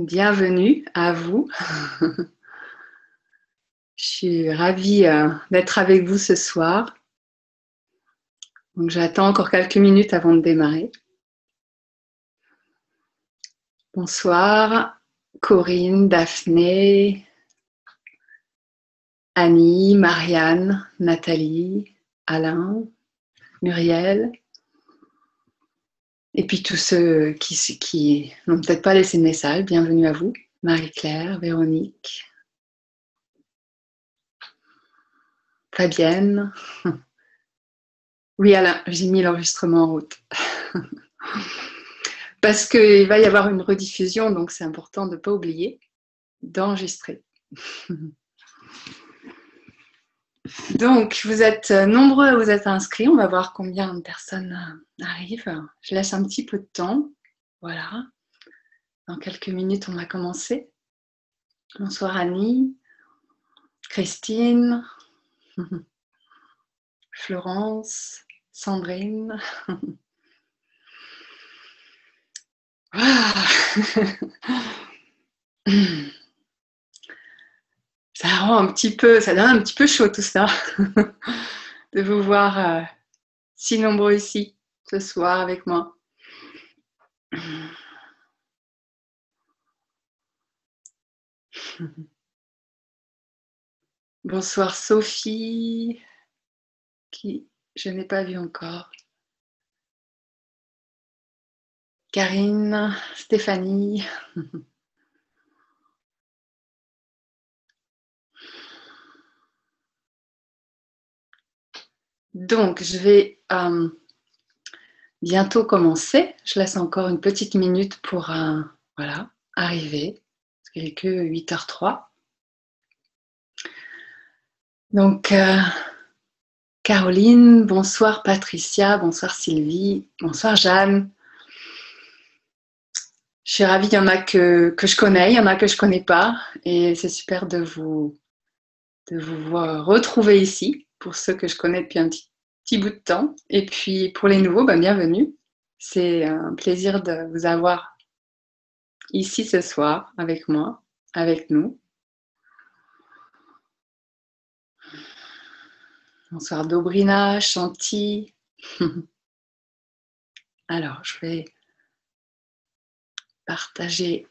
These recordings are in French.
Bienvenue à vous. Je suis ravie d'être avec vous ce soir. Donc, j'attends encore quelques minutes avant de démarrer. Bonsoir, Corinne, Daphné, Annie, Marianne, Nathalie, Alain, Muriel. Et puis tous ceux qui n'ont peut-être pas laissé de message, bienvenue à vous. Marie-Claire, Véronique, Fabienne. Oui, Alain, j'ai mis l'enregistrement en route. Parce qu'il va y avoir une rediffusion, donc c'est important de ne pas oublier d'enregistrer. Donc, vous êtes nombreux à vous être inscrits. On va voir combien de personnes arrivent. Je laisse un petit peu de temps. Voilà. Dans quelques minutes, on va commencer. Bonsoir Annie, Christine, Florence, Sandrine. Ça rend un petit peu, ça donne un petit peu chaud tout ça, de vous voir si nombreux ici ce soir avec moi. Bonsoir Sophie, qui je n'ai pas vu encore. Karine, Stéphanie. Donc, je vais bientôt commencer. Je laisse encore une petite minute pour voilà, arriver. Parce qu'il n'est que 8h03. Donc, Caroline, bonsoir Patricia, bonsoir Sylvie, bonsoir Jeanne. Je suis ravie, il y en a que je connais, il y en a que je ne connais pas. Et c'est super de vous retrouver ici, pour ceux que je connais depuis un petit bout de temps. Et puis pour les nouveaux, bienvenue. C'est un plaisir de vous avoir ici ce soir avec moi, avec nous. Bonsoir Dobrina, Chanty. Alors, je vais partager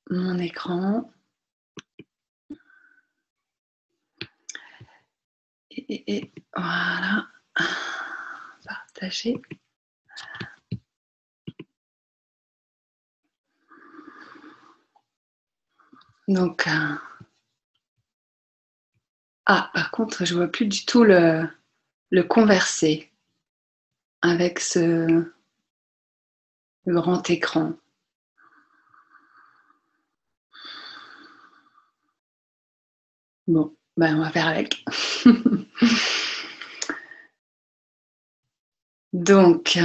mon écran. Et voilà. Partager. Donc, par contre, je ne vois plus du tout le converser avec le grand écran. Bon, on va faire avec. Donc,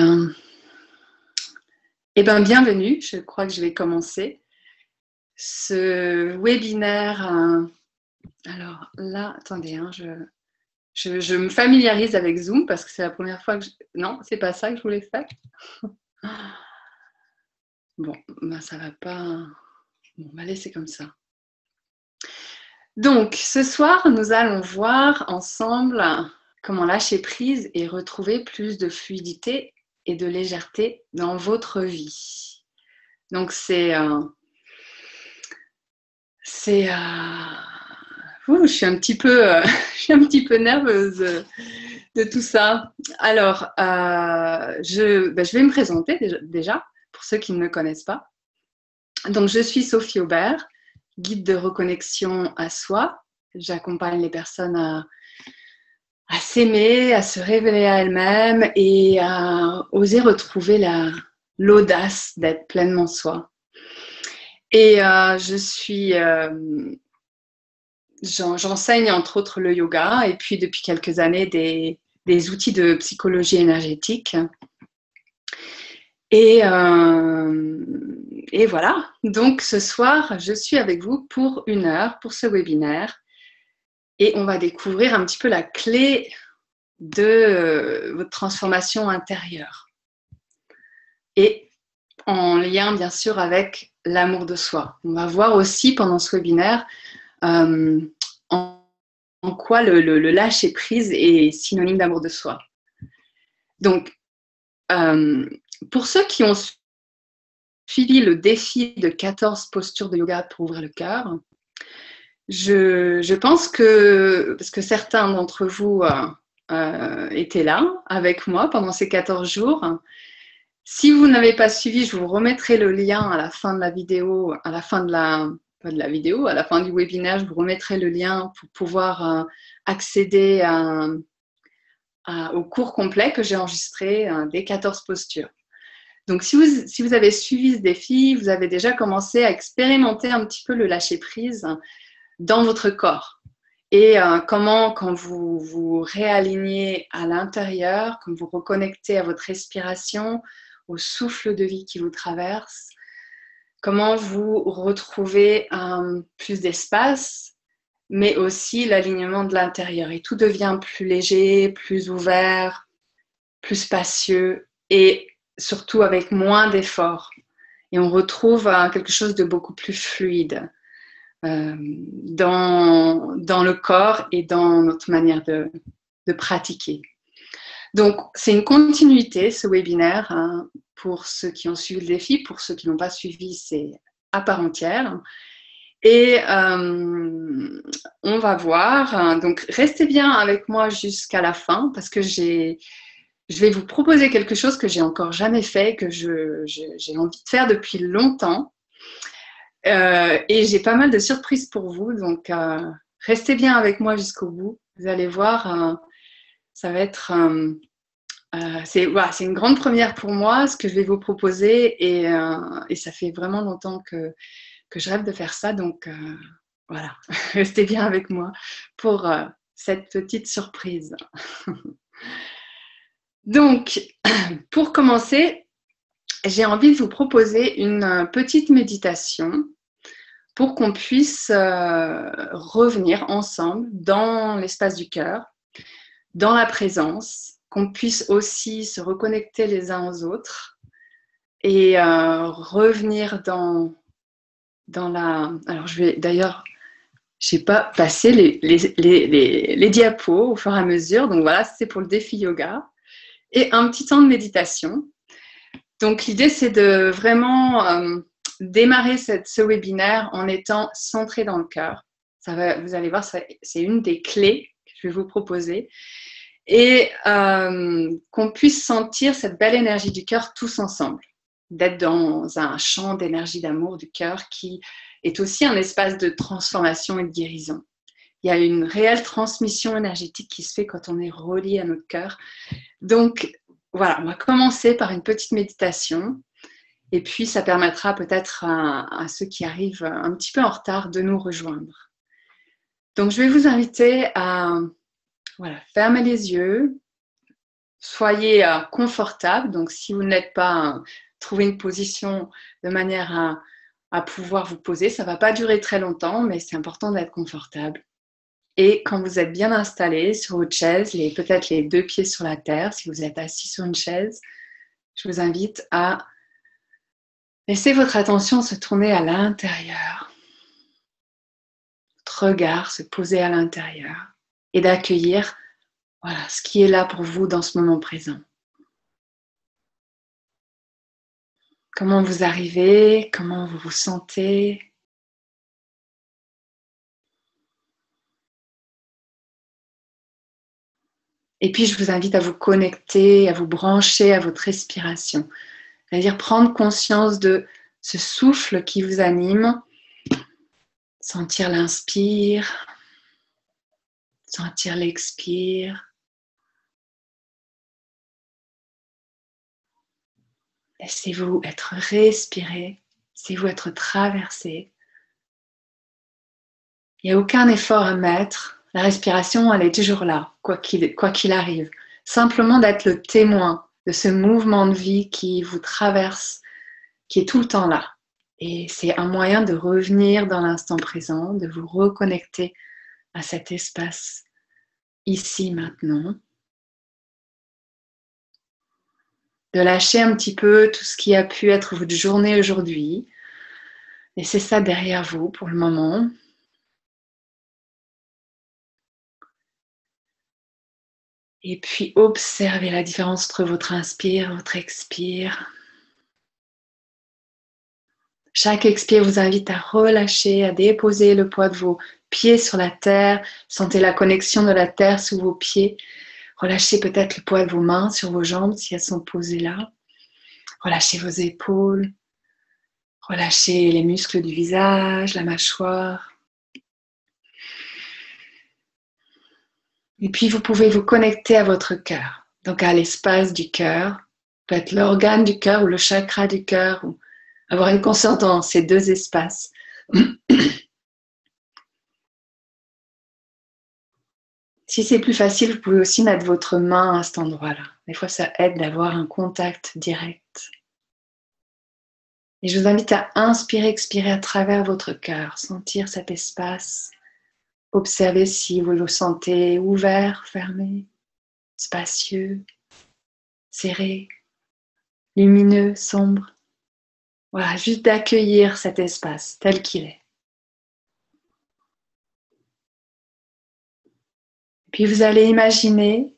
bienvenue. Je crois que je vais commencer ce webinaire. Alors là, attendez, je me familiarise avec Zoom parce que c'est la première fois que non, c'est pas ça que je voulais faire. Bon, ça va pas. Bon, on va laisser comme ça. Donc, ce soir, nous allons voir ensemble comment lâcher prise et retrouver plus de fluidité et de légèreté dans votre vie. Donc, je suis un petit peu nerveuse de tout ça. Alors, je vais me présenter déjà pour ceux qui ne me connaissent pas. Donc, je suis Sophie Aubert, guide de reconnexion à soi. J'accompagne les personnes à s'aimer, à se révéler à elles-mêmes et à oser retrouver l'audace d'être pleinement soi. Et j'enseigne entre autres le yoga et puis depuis quelques années des outils de psychologie énergétique. Et voilà, donc ce soir, je suis avec vous pour 1 heure pour ce webinaire et on va découvrir un petit peu la clé de votre transformation intérieure et en lien bien sûr avec l'amour de soi. On va voir aussi pendant ce webinaire en quoi le lâcher prise est synonyme d'amour de soi. Donc, pour ceux qui ont suivi le défi de 14 postures de yoga pour ouvrir le cœur, je pense que, parce que certains d'entre vous étaient là avec moi pendant ces 14 jours, si vous n'avez pas suivi, je vous remettrai le lien à la fin de la vidéo, à la fin de à la fin du webinaire, je vous remettrai le lien pour pouvoir accéder au cours complet que j'ai enregistré des 14 postures. Donc, si vous avez suivi ce défi, vous avez déjà commencé à expérimenter un petit peu le lâcher-prise dans votre corps. Et comment, quand vous vous réalignez à l'intérieur, quand vous reconnectez à votre respiration, au souffle de vie qui vous traverse, comment vous retrouvez plus d'espace, mais aussi l'alignement de l'intérieur. Et tout devient plus léger, plus ouvert, plus spacieux et surtout avec moins d'efforts. Et on retrouve quelque chose de beaucoup plus fluide dans le corps et dans notre manière de pratiquer. Donc, c'est une continuité, ce webinaire, hein, pour ceux qui ont suivi le défi. Pour ceux qui n'ont pas suivi, c'est à part entière. Et on va voir. Donc, restez bien avec moi jusqu'à la fin parce que je vais vous proposer quelque chose que j'ai encore jamais fait, que j'ai envie de faire depuis longtemps. Et j'ai pas mal de surprises pour vous. Donc, restez bien avec moi jusqu'au bout. Vous allez voir, ça va être... c'est une grande première pour moi, ce que je vais vous proposer. Et ça fait vraiment longtemps que je rêve de faire ça. Donc, voilà, restez bien avec moi pour cette petite surprise. Donc, pour commencer, j'ai envie de vous proposer une petite méditation pour qu'on puisse revenir ensemble dans l'espace du cœur, dans la présence, qu'on puisse aussi se reconnecter les uns aux autres et revenir dans la... Alors, j'ai pas passé les diapos au fur et à mesure. Donc voilà, c'est pour le défi yoga. Et un petit temps de méditation. Donc l'idée, c'est de vraiment démarrer ce webinaire en étant centré dans le cœur. Vous allez voir, c'est une des clés que je vais vous proposer. Et qu'on puisse sentir cette belle énergie du cœur tous ensemble. D'être dans un champ d'énergie d'amour du cœur qui est aussi un espace de transformation et de guérison. Il y a une réelle transmission énergétique qui se fait quand on est relié à notre cœur. Donc, voilà, on va commencer par une petite méditation. Et puis, ça permettra peut-être à ceux qui arrivent un petit peu en retard de nous rejoindre. Donc, je vais vous inviter à fermer les yeux. Soyez confortable. Donc, si vous ne l'êtes pas, trouvez une position de manière à pouvoir vous poser. Ça ne va pas durer très longtemps, mais c'est important d'être confortable. Et quand vous êtes bien installé sur votre chaise, peut-être les 2 pieds sur la terre, si vous êtes assis sur une chaise, je vous invite à laisser votre attention se tourner à l'intérieur. Votre regard se poser à l'intérieur et d'accueillir ce qui est là pour vous dans ce moment présent. Comment vous arrivez, comment vous vous sentez. Et puis, je vous invite à vous connecter, à vous brancher à votre respiration. C'est-à-dire prendre conscience de ce souffle qui vous anime. Sentir l'inspire, sentir l'expire. Laissez-vous être respiré, laissez-vous être traversé. Il n'y a aucun effort à mettre. La respiration, elle est toujours là, quoi qu'il arrive. Simplement d'être le témoin de ce mouvement de vie qui vous traverse, qui est tout le temps là. Et c'est un moyen de revenir dans l'instant présent, de vous reconnecter à cet espace ici, maintenant. De lâcher un petit peu tout ce qui a pu être votre journée aujourd'hui. Laissez ça derrière vous pour le moment. Et puis observez la différence entre votre inspire et votre expire. Chaque expire vous invite à relâcher, à déposer le poids de vos pieds sur la terre. Sentez la connexion de la terre sous vos pieds. Relâchez peut-être le poids de vos mains sur vos jambes si elles sont posées là. Relâchez vos épaules. Relâchez les muscles du visage, la mâchoire. Et puis vous pouvez vous connecter à votre cœur. Donc à l'espace du cœur. Peut-être l'organe du cœur ou le chakra du cœur. Ou avoir une conscience dans ces deux espaces. Si c'est plus facile, vous pouvez aussi mettre votre main à cet endroit-là. Des fois, ça aide d'avoir un contact direct. Et je vous invite à inspirer, expirer à travers votre cœur, sentir cet espace. Observez si vous le sentez ouvert, fermé, spacieux, serré, lumineux, sombre. Voilà, juste d'accueillir cet espace tel qu'il est. Puis vous allez imaginer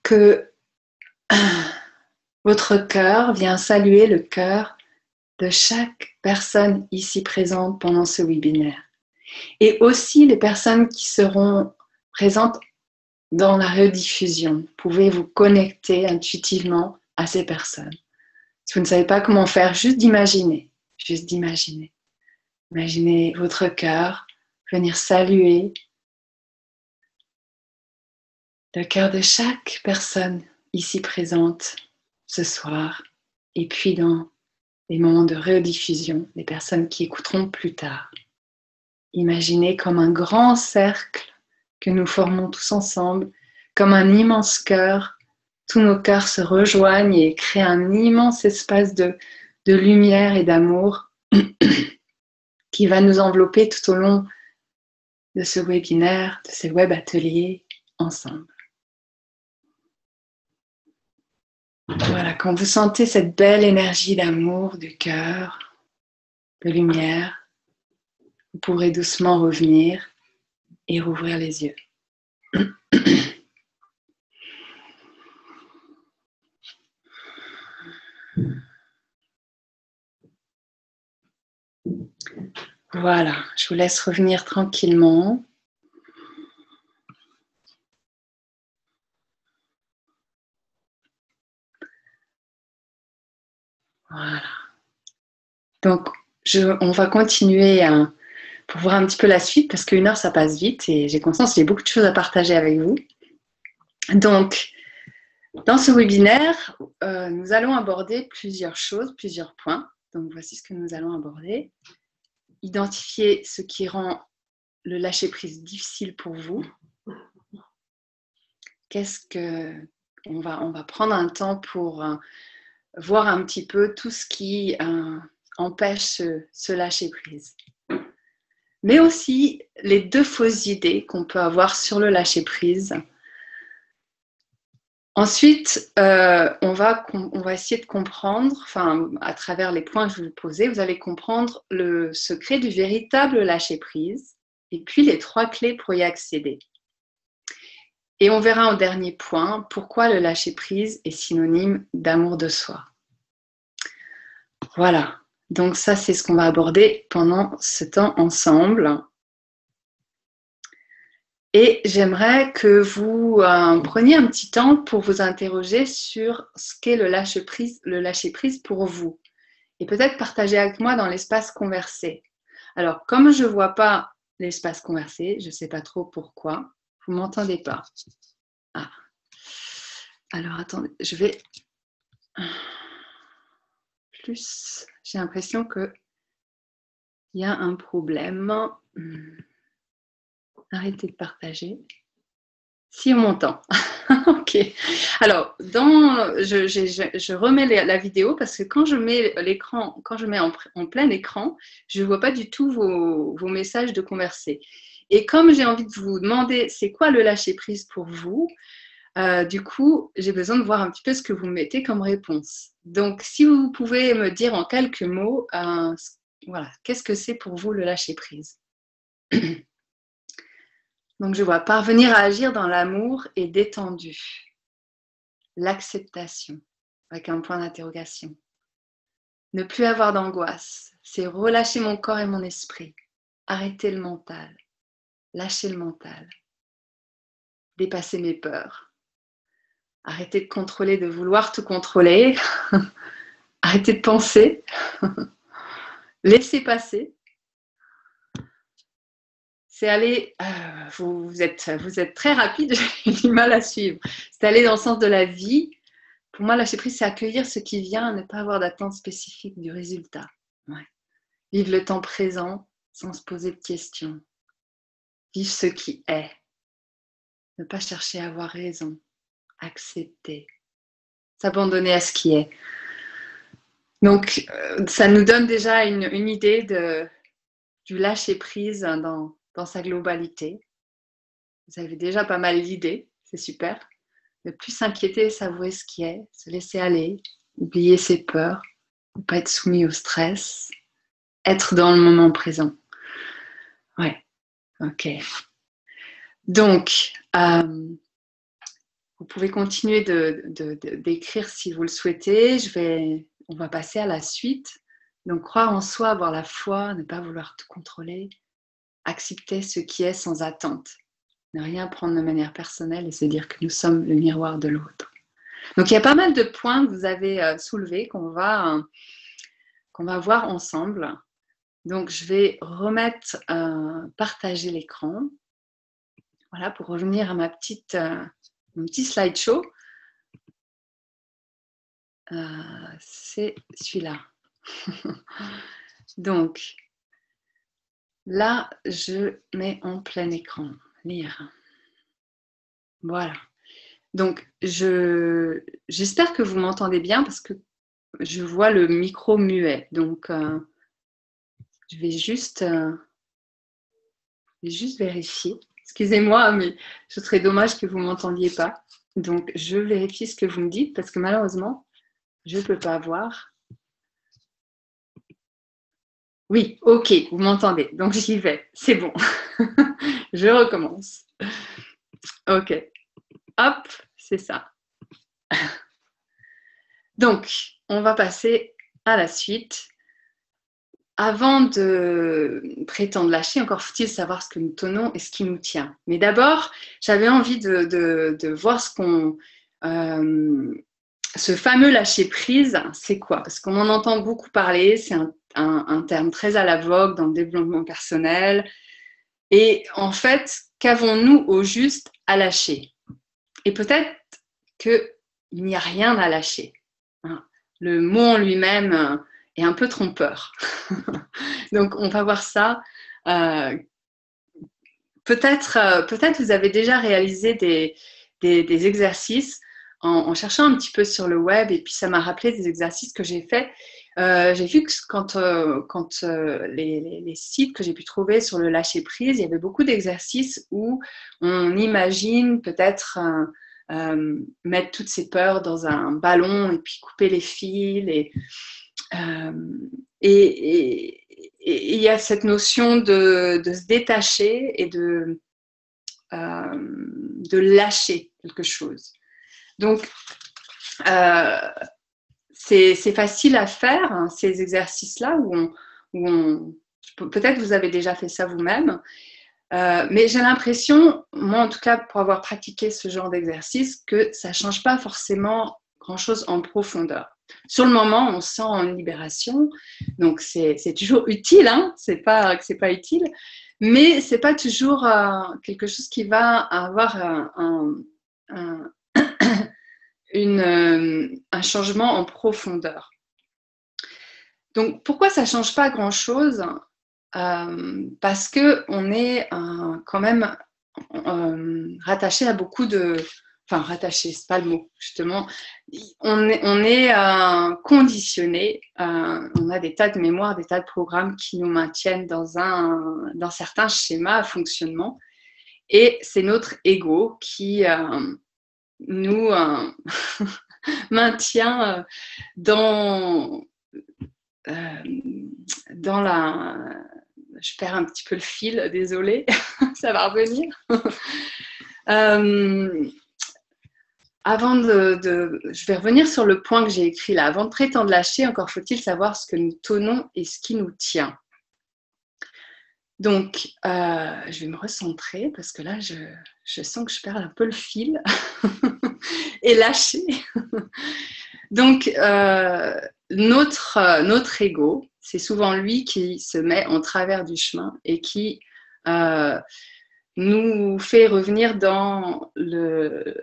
que votre cœur vient saluer le cœur de chaque personne ici présente pendant ce webinaire. Et aussi les personnes qui seront présentes dans la rediffusion. Vous pouvez vous connecter intuitivement à ces personnes. Si vous ne savez pas comment faire, juste d'imaginer. Imaginez votre cœur venir saluer le cœur de chaque personne ici présente ce soir. Et puis dans les moments de rediffusion, les personnes qui écouteront plus tard. Imaginez comme un grand cercle que nous formons tous ensemble, comme un immense cœur. Tous nos cœurs se rejoignent et créent un immense espace de lumière et d'amour qui va nous envelopper tout au long de ce webinaire, de ces web ateliers ensemble. Voilà, quand vous sentez cette belle énergie d'amour du cœur, de lumière, vous pourrez doucement revenir et rouvrir les yeux. Voilà, je vous laisse revenir tranquillement. Voilà. Donc, on va continuer pour voir un petit peu la suite parce qu'une heure, ça passe vite et j'ai conscience qu'il y a beaucoup de choses à partager avec vous. Donc, dans ce webinaire, nous allons aborder plusieurs choses, plusieurs points. Donc, voici ce que nous allons aborder. Identifier ce qui rend le lâcher-prise difficile pour vous. On va prendre un temps pour voir un petit peu tout ce qui empêche ce lâcher-prise. Mais aussi les deux fausses idées qu'on peut avoir sur le lâcher-prise. Ensuite, on va essayer de comprendre, à travers les points que je vais vous poser, vous allez comprendre le secret du véritable lâcher-prise et puis les 3 clés pour y accéder. Et on verra au dernier point pourquoi le lâcher-prise est synonyme d'amour de soi. Voilà, donc ça c'est ce qu'on va aborder pendant ce temps ensemble. Et j'aimerais que vous preniez un petit temps pour vous interroger sur ce qu'est le lâcher-prise pour vous. Et peut-être partager avec moi dans l'espace conversé. Alors, comme je ne vois pas l'espace conversé, je ne sais pas trop pourquoi, vous ne m'entendez pas. Ah. Alors, attendez, je vais... Plus, j'ai l'impression qu'il y a un problème. Arrêtez de partager. Si on m'entend. Ok. Alors, je remets la vidéo parce que quand je mets l'écran, quand je mets en plein écran, je ne vois pas du tout vos messages de converser. Et comme j'ai envie de vous demander c'est quoi le lâcher-prise pour vous, du coup, j'ai besoin de voir un petit peu ce que vous mettez comme réponse. Donc, si vous pouvez me dire en quelques mots, voilà, qu'est-ce que c'est pour vous le lâcher-prise? Donc, je vois parvenir à agir dans l'amour et détendu. L'acceptation, avec un point d'interrogation. Ne plus avoir d'angoisse, c'est relâcher mon corps et mon esprit. Arrêter le mental, lâcher le mental. Dépasser mes peurs. Arrêter de contrôler, de vouloir tout contrôler. Arrêter de penser. Laisser passer. C'est aller, vous êtes très rapide, j'ai du mal à suivre. C'est aller dans le sens de la vie. Pour moi, lâcher prise, c'est accueillir ce qui vient, ne pas avoir d'attente spécifique du résultat. Ouais. Vivre le temps présent sans se poser de questions. Vivre ce qui est. Ne pas chercher à avoir raison. Accepter. S'abandonner à ce qui est. Donc, ça nous donne déjà une idée du lâcher prise dans sa globalité. Vous avez déjà pas mal d'idées, c'est super. Ne plus s'inquiéter, savourer ce qui est, se laisser aller, oublier ses peurs, ne pas être soumis au stress, être dans le moment présent. Ouais, ok. Donc, vous pouvez continuer d'écrire si vous le souhaitez. On va passer à la suite. Donc, croire en soi, avoir la foi, ne pas vouloir tout contrôler, accepter ce qui est sans attente. Ne rien prendre de manière personnelle et se dire que nous sommes le miroir de l'autre. Donc, il y a pas mal de points que vous avez soulevés qu'on va voir ensemble. Donc, je vais remettre partager l'écran. Voilà, pour revenir à mon petit slideshow. C'est celui-là. Donc, là, je mets en plein écran. Lire. Voilà. Donc, j'espère que vous m'entendez bien parce que je vois le micro muet. Donc, je vais juste vérifier. Excusez-moi, mais ce serait dommage que vous ne m'entendiez pas. Donc, je vérifie ce que vous me dites parce que malheureusement, je ne peux pas voir. Oui, ok, vous m'entendez. Donc, j'y vais. C'est bon. Je recommence. Ok. Hop, c'est ça. Donc, on va passer à la suite. Avant de prétendre lâcher, encore faut-il savoir ce que nous tenons et ce qui nous tient. Mais d'abord, j'avais envie de voir ce fameux lâcher-prise, c'est quoi? Parce qu'on en entend beaucoup parler, c'est un terme très à la vogue dans le développement personnel. Et en fait, qu'avons-nous au juste à lâcher? Et peut-être qu'il n'y a rien à lâcher. Le mot en lui-même est un peu trompeur. Donc, on va voir ça. Peut-être vous avez déjà réalisé des exercices en cherchant un petit peu sur le web, et puis ça m'a rappelé des exercices que j'ai faits. J'ai vu que quand les sites que j'ai pu trouver sur le lâcher-prise, il y avait beaucoup d'exercices où on imagine peut-être mettre toutes ses peurs dans un ballon et puis couper les fils. Et il y a cette notion de se détacher et de lâcher quelque chose. Donc, c'est facile à faire, hein, ces exercices-là, peut-être vous avez déjà fait ça vous-même, mais j'ai l'impression, moi en tout cas, pour avoir pratiqué ce genre d'exercice, que ça ne change pas forcément grand-chose en profondeur. Sur le moment, on se sent en libération, donc c'est toujours utile, hein, c'est pas que c'est pas utile, mais c'est pas toujours quelque chose qui va avoir un changement en profondeur. Donc, pourquoi ça ne change pas grand-chose? Parce qu'on est quand même rattaché à beaucoup de enfin rattaché, c'est pas le mot, justement, on est conditionné, on a des tas de mémoires, des tas de programmes qui nous maintiennent dans certains schémas à fonctionnement, et c'est notre ego qui nous maintient dans la... Je perds un petit peu le fil, désolée, ça va revenir. Je vais revenir sur le point que j'ai écrit là. Avant de prétendre lâcher, encore faut-il savoir ce que nous tenons et ce qui nous tient. Donc, je vais me recentrer parce que là, je sens que je perds un peu le fil et lâcher. Donc, notre ego, c'est souvent lui qui se met en travers du chemin et qui nous fait revenir dans le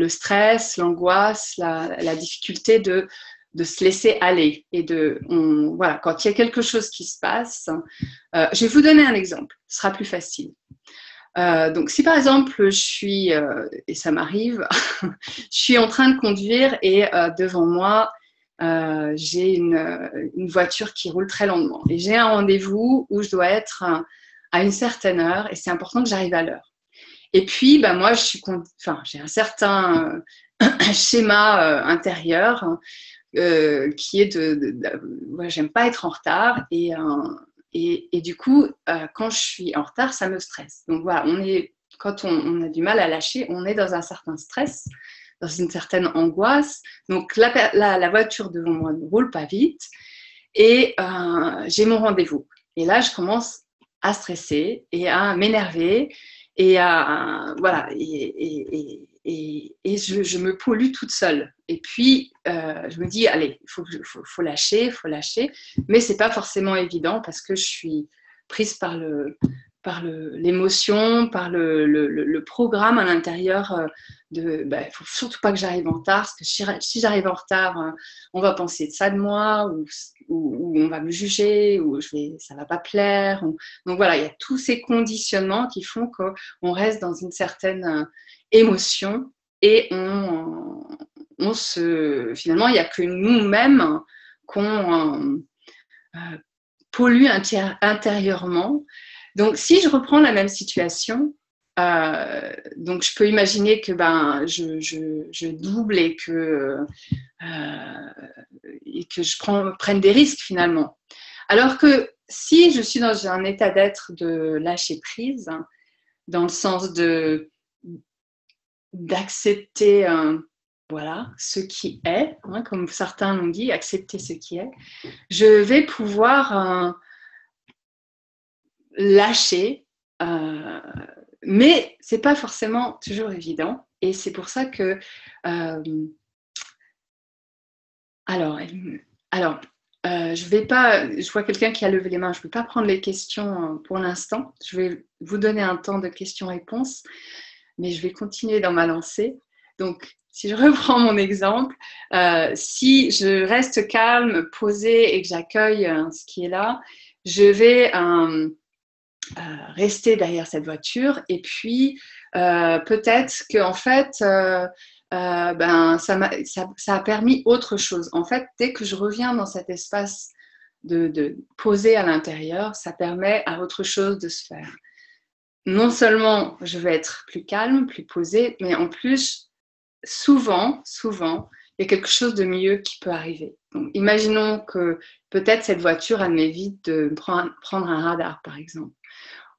stress, l'angoisse, la difficulté de se laisser aller. Et voilà, quand il y a quelque chose qui se passe, je vais vous donner un exemple, ce sera plus facile. Donc, si par exemple, je suis, et ça m'arrive, je suis en train de conduire et devant moi, j'ai une voiture qui roule très lentement. Et j'ai un rendez-vous où je dois être à une certaine heure et c'est important que j'arrive à l'heure. Et puis, moi, j'ai un certain schéma intérieur qui est j'aime pas être en retard et du coup, quand je suis en retard, ça me stresse. Donc voilà, quand on a du mal à lâcher, on est dans un certain stress, dans une certaine angoisse. Donc la voiture devant moi ne roule pas vite et j'ai mon rendez-vous. Et là, je commence à stresser et à m'énerver et voilà, et je me pollue toute seule. Et puis, je me dis, allez, il faut lâcher, mais c'est pas forcément évident parce que je suis prise par l'émotion, par le programme à l'intérieur il faut surtout pas que j'arrive en retard, parce que si j'arrive en retard, on va penser de ça de moi, ou on va me juger, ou ça va pas plaire. Donc voilà, il y a tous ces conditionnements qui font qu'on reste dans une certaine émotion et finalement, il n'y a que nous-mêmes qu'on pollue intérieurement. Donc, si je reprends la même situation, donc je peux imaginer que je double et que je prenne des risques finalement. Alors que si je suis dans un état d'être de lâcher prise, dans le sens d'accepter voilà, ce qui est, comme certains l'ont dit, accepter ce qui est, je vais pouvoir lâcher, mais c'est pas forcément toujours évident. Et c'est pour ça que je vois quelqu'un qui a levé les mains, je ne vais pas prendre les questions pour l'instant. Je vais vous donner un temps de questions-réponses, mais je vais continuer dans ma lancée. Donc, si je reprends mon exemple, si je reste calme, posée et que j'accueille ce qui est là, je vais rester derrière cette voiture et puis peut-être qu'en fait, ça a permis autre chose. En fait, dès que je reviens dans cet espace de poser à l'intérieur, ça permet à autre chose de se faire. Non seulement je vais être plus calme, plus posée, mais en plus, souvent, il y a quelque chose de mieux qui peut arriver. Donc, imaginons que peut-être cette voiture, elle m'évite de prendre un radar, par exemple.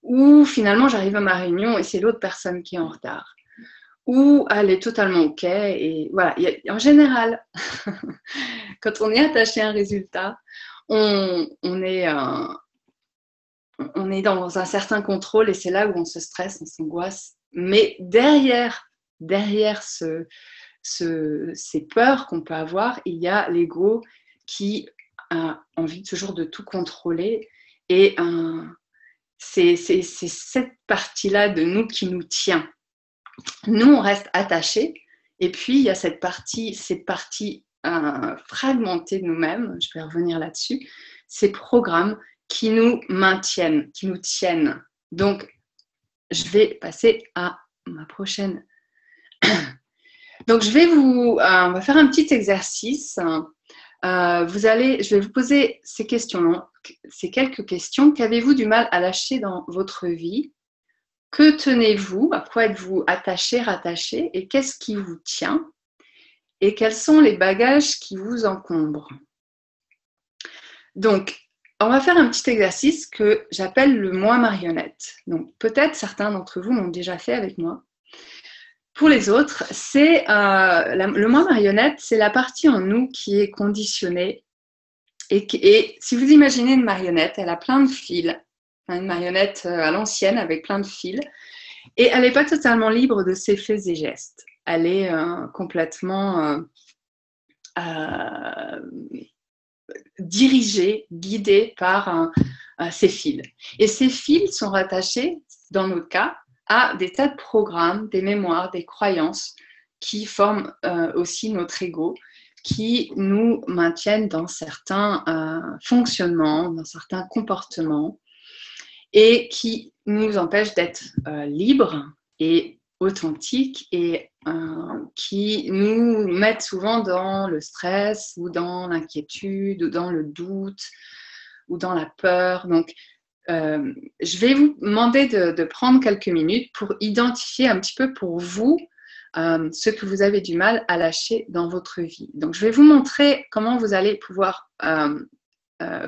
Ou finalement, j'arrive à ma réunion et c'est l'autre personne qui est en retard. Ou elle est totalement OK. Et voilà, en général, quand on est attaché à un résultat, on est dans un certain contrôle et c'est là où on se stresse, on s'angoisse. Mais derrière ces peurs qu'on peut avoir, il y a l'ego qui a envie toujours de tout contrôler et c'est cette partie-là de nous qui nous tient. Nous, on reste attachés et puis il y a cette partie fragmentée de nous-mêmes, je vais revenir là-dessus, ces programmes qui nous maintiennent, qui nous tiennent. Donc, je vais passer à ma prochaine Donc, on va faire un petit exercice. Je vais vous poser ces questions, ces quelques questions. Qu'avez-vous du mal à lâcher dans votre vie? Que tenez-vous? À quoi êtes-vous attaché, rattaché? Et qu'est-ce qui vous tient? Et quels sont les bagages qui vous encombrent? Donc, on va faire un petit exercice que j'appelle le moi marionnette. Donc, peut-être certains d'entre vous l'ont déjà fait avec moi. Pour les autres, le moi marionnette, c'est la partie en nous qui est conditionnée. Et si vous imaginez une marionnette, elle a plein de fils, une marionnette à l'ancienne avec plein de fils, et elle n'est pas totalement libre de ses faits et gestes. Elle est complètement dirigée, guidée par ces fils. Et ces fils sont rattachés, dans notre cas, à des tas de programmes, des mémoires, des croyances qui forment aussi notre ego, qui nous maintiennent dans certains fonctionnements, dans certains comportements, et qui nous empêchent d'être libres et authentiques, et qui nous mettent souvent dans le stress ou dans l'inquiétude ou dans le doute ou dans la peur. Donc, je vais vous demander de prendre quelques minutes pour identifier un petit peu pour vous ce que vous avez du mal à lâcher dans votre vie. Donc, je vais vous montrer comment vous allez pouvoir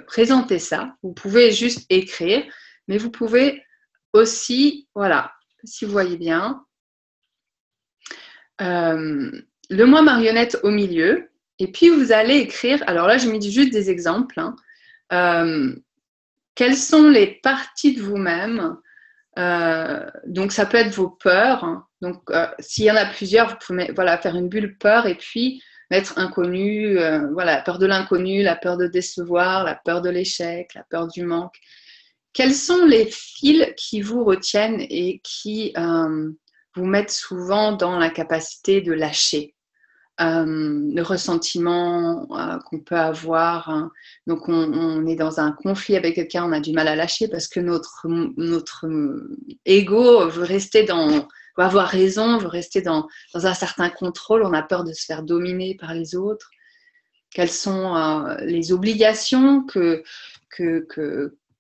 présenter ça. Vous pouvez juste écrire, mais vous pouvez aussi, voilà, si vous voyez bien, le moi marionnette au milieu, et puis vous allez écrire, alors là, j'ai mis juste des exemples, quelles sont les parties de vous-même, donc ça peut être vos peurs, donc s'il y en a plusieurs, vous pouvez faire une bulle peur et puis mettre inconnu, la peur de l'inconnu, la peur de décevoir, la peur de l'échec, la peur du manque. Quels sont les fils qui vous retiennent et qui vous mettent souvent dans l'incapacité de lâcher? Le ressentiment qu'on peut avoir, hein. Donc on est dans un conflit avec quelqu'un, on a du mal à lâcher parce que notre ego veut avoir raison, veut rester dans un certain contrôle, on a peur de se faire dominer par les autres. Quelles sont les obligations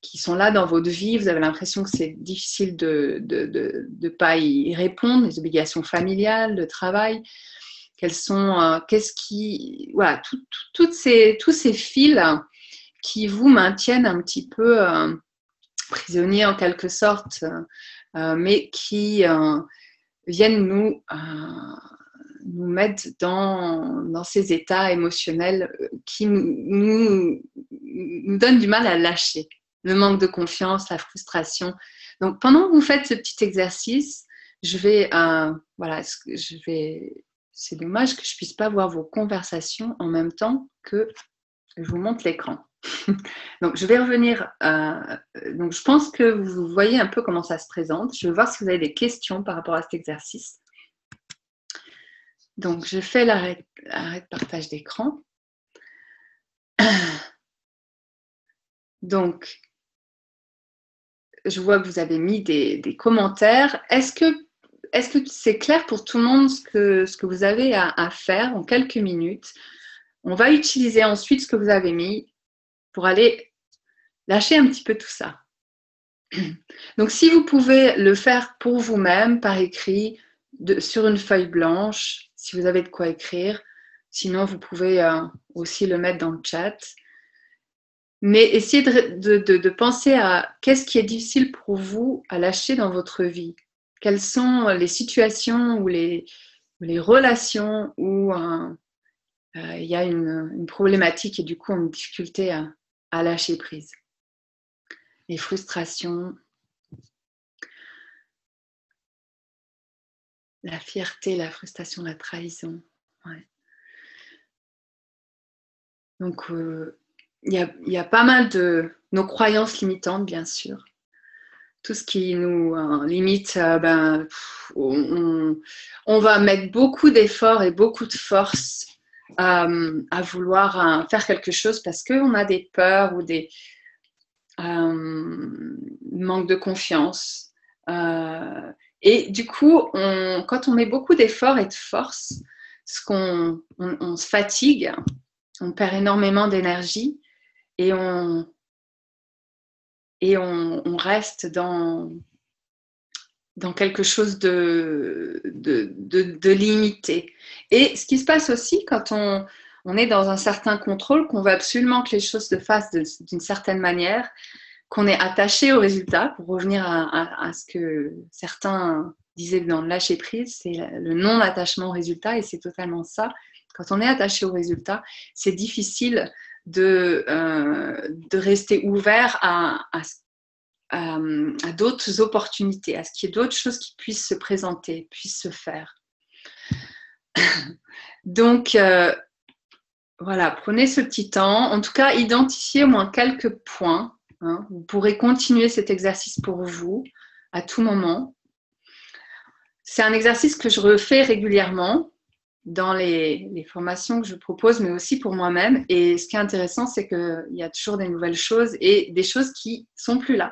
qui sont là dans votre vie? Vous avez l'impression que c'est difficile de pas y répondre, les obligations familiales, de travail. Voilà, tous ces fils qui vous maintiennent un petit peu prisonniers en quelque sorte, mais qui viennent nous mettre dans ces états émotionnels qui nous donnent du mal à lâcher. Le manque de confiance, la frustration. Donc, pendant que vous faites ce petit exercice, c'est dommage que je ne puisse pas voir vos conversations en même temps que je vous montre l'écran. Donc, je vais revenir. Donc, je pense que vous voyez un peu comment ça se présente. Je vais voir si vous avez des questions par rapport à cet exercice. Donc, je fais l'arrêt de partage d'écran. Donc, je vois que vous avez mis des commentaires. Est-ce que c'est clair pour tout le monde ce que vous avez à faire en quelques minutes? On va utiliser ensuite ce que vous avez mis pour aller lâcher un petit peu tout ça. Donc, si vous pouvez le faire pour vous-même, par écrit, sur une feuille blanche, si vous avez de quoi écrire. Sinon, vous pouvez aussi le mettre dans le chat. Mais essayez de penser à qu'est-ce qui est difficile pour vous à lâcher dans votre vie. Quelles sont les situations ou les relations où il y a une problématique et du coup une difficulté à lâcher prise. Les frustrations, la fierté, la frustration, la trahison. Ouais. Donc, il y a pas mal de nos croyances limitantes, bien sûr. Tout ce qui nous limite, on va mettre beaucoup d'efforts et beaucoup de force à vouloir faire quelque chose parce qu'on a des peurs ou des manques de confiance. Et du coup, quand on met beaucoup d'efforts et de force, on se fatigue, on perd énormément d'énergie et on reste dans quelque chose de limité. Et ce qui se passe aussi quand on est dans un certain contrôle, qu'on veut absolument que les choses se fassent d'une certaine manière, qu'on est attaché au résultat, pour revenir à ce que certains disaient dans le lâcher prise, c'est le non-attachement au résultat, et c'est totalement ça. Quand on est attaché au résultat, c'est difficile de rester ouvert à d'autres opportunités, à ce qu'il y ait d'autres choses qui puissent se présenter, puissent se faire. Donc, voilà, prenez ce petit temps. En tout cas, identifiez au moins quelques points. Hein. Vous pourrez continuer cet exercice pour vous à tout moment. C'est un exercice que je refais régulièrement dans les formations que je propose, mais aussi pour moi-même. Et ce qui est intéressant, c'est qu'il y a toujours des nouvelles choses et des choses qui sont plus là.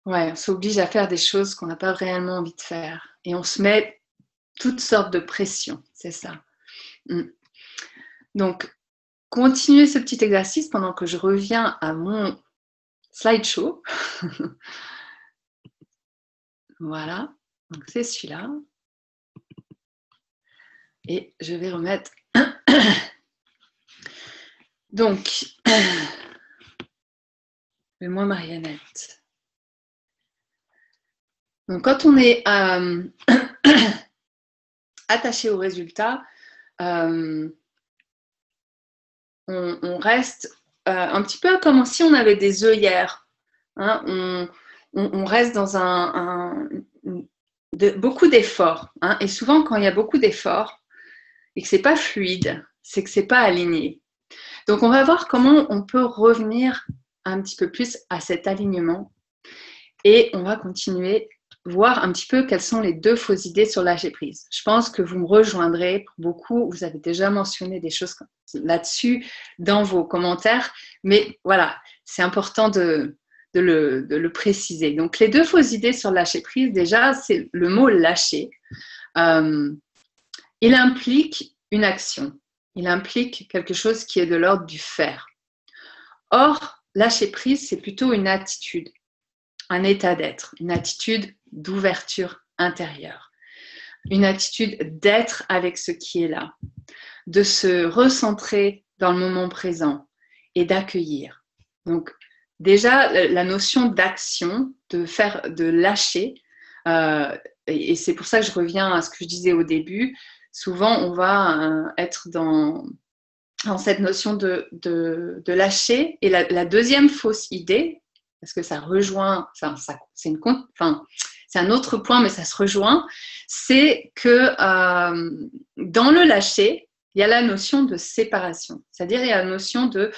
Ouais, on s'oblige à faire des choses qu'on n'a pas réellement envie de faire. Et on se met toutes sortes de pressions, c'est ça. Donc, continuez ce petit exercice pendant que je reviens à mon slideshow. Voilà, donc c'est celui-là. Et je vais remettre... Donc, moi marionnette. Donc, quand on est attaché au résultat, on reste un petit peu comme si on avait des œillères. Hein, on reste dans beaucoup d'efforts. Hein, et souvent, quand il y a beaucoup d'efforts et que ce n'est pas fluide, c'est que ce n'est pas aligné. Donc, on va voir comment on peut revenir un petit peu plus à cet alignement. Et on va continuer voir un petit peu quelles sont les 2 fausses idées sur lâcher prise. Je pense que vous me rejoindrez pour beaucoup. Vous avez déjà mentionné des choses là-dessus dans vos commentaires. Mais voilà, c'est important de le préciser. Donc, les 2 fausses idées sur lâcher prise, déjà, c'est le mot lâcher. Il implique une action. Il implique quelque chose qui est de l'ordre du faire. Or, lâcher prise, c'est plutôt une attitude, un état d'être, une attitude d'ouverture intérieure, une attitude d'être avec ce qui est là, de se recentrer dans le moment présent et d'accueillir. Donc, déjà, la notion d'action, de lâcher, et c'est pour ça que je reviens à ce que je disais au début, souvent on va être dans cette notion de lâcher. Et la deuxième fausse idée, parce que ça rejoint, c'est un autre point, mais ça se rejoint, c'est que dans le lâcher, il y a la notion de séparation. C'est-à-dire, il y a la notion de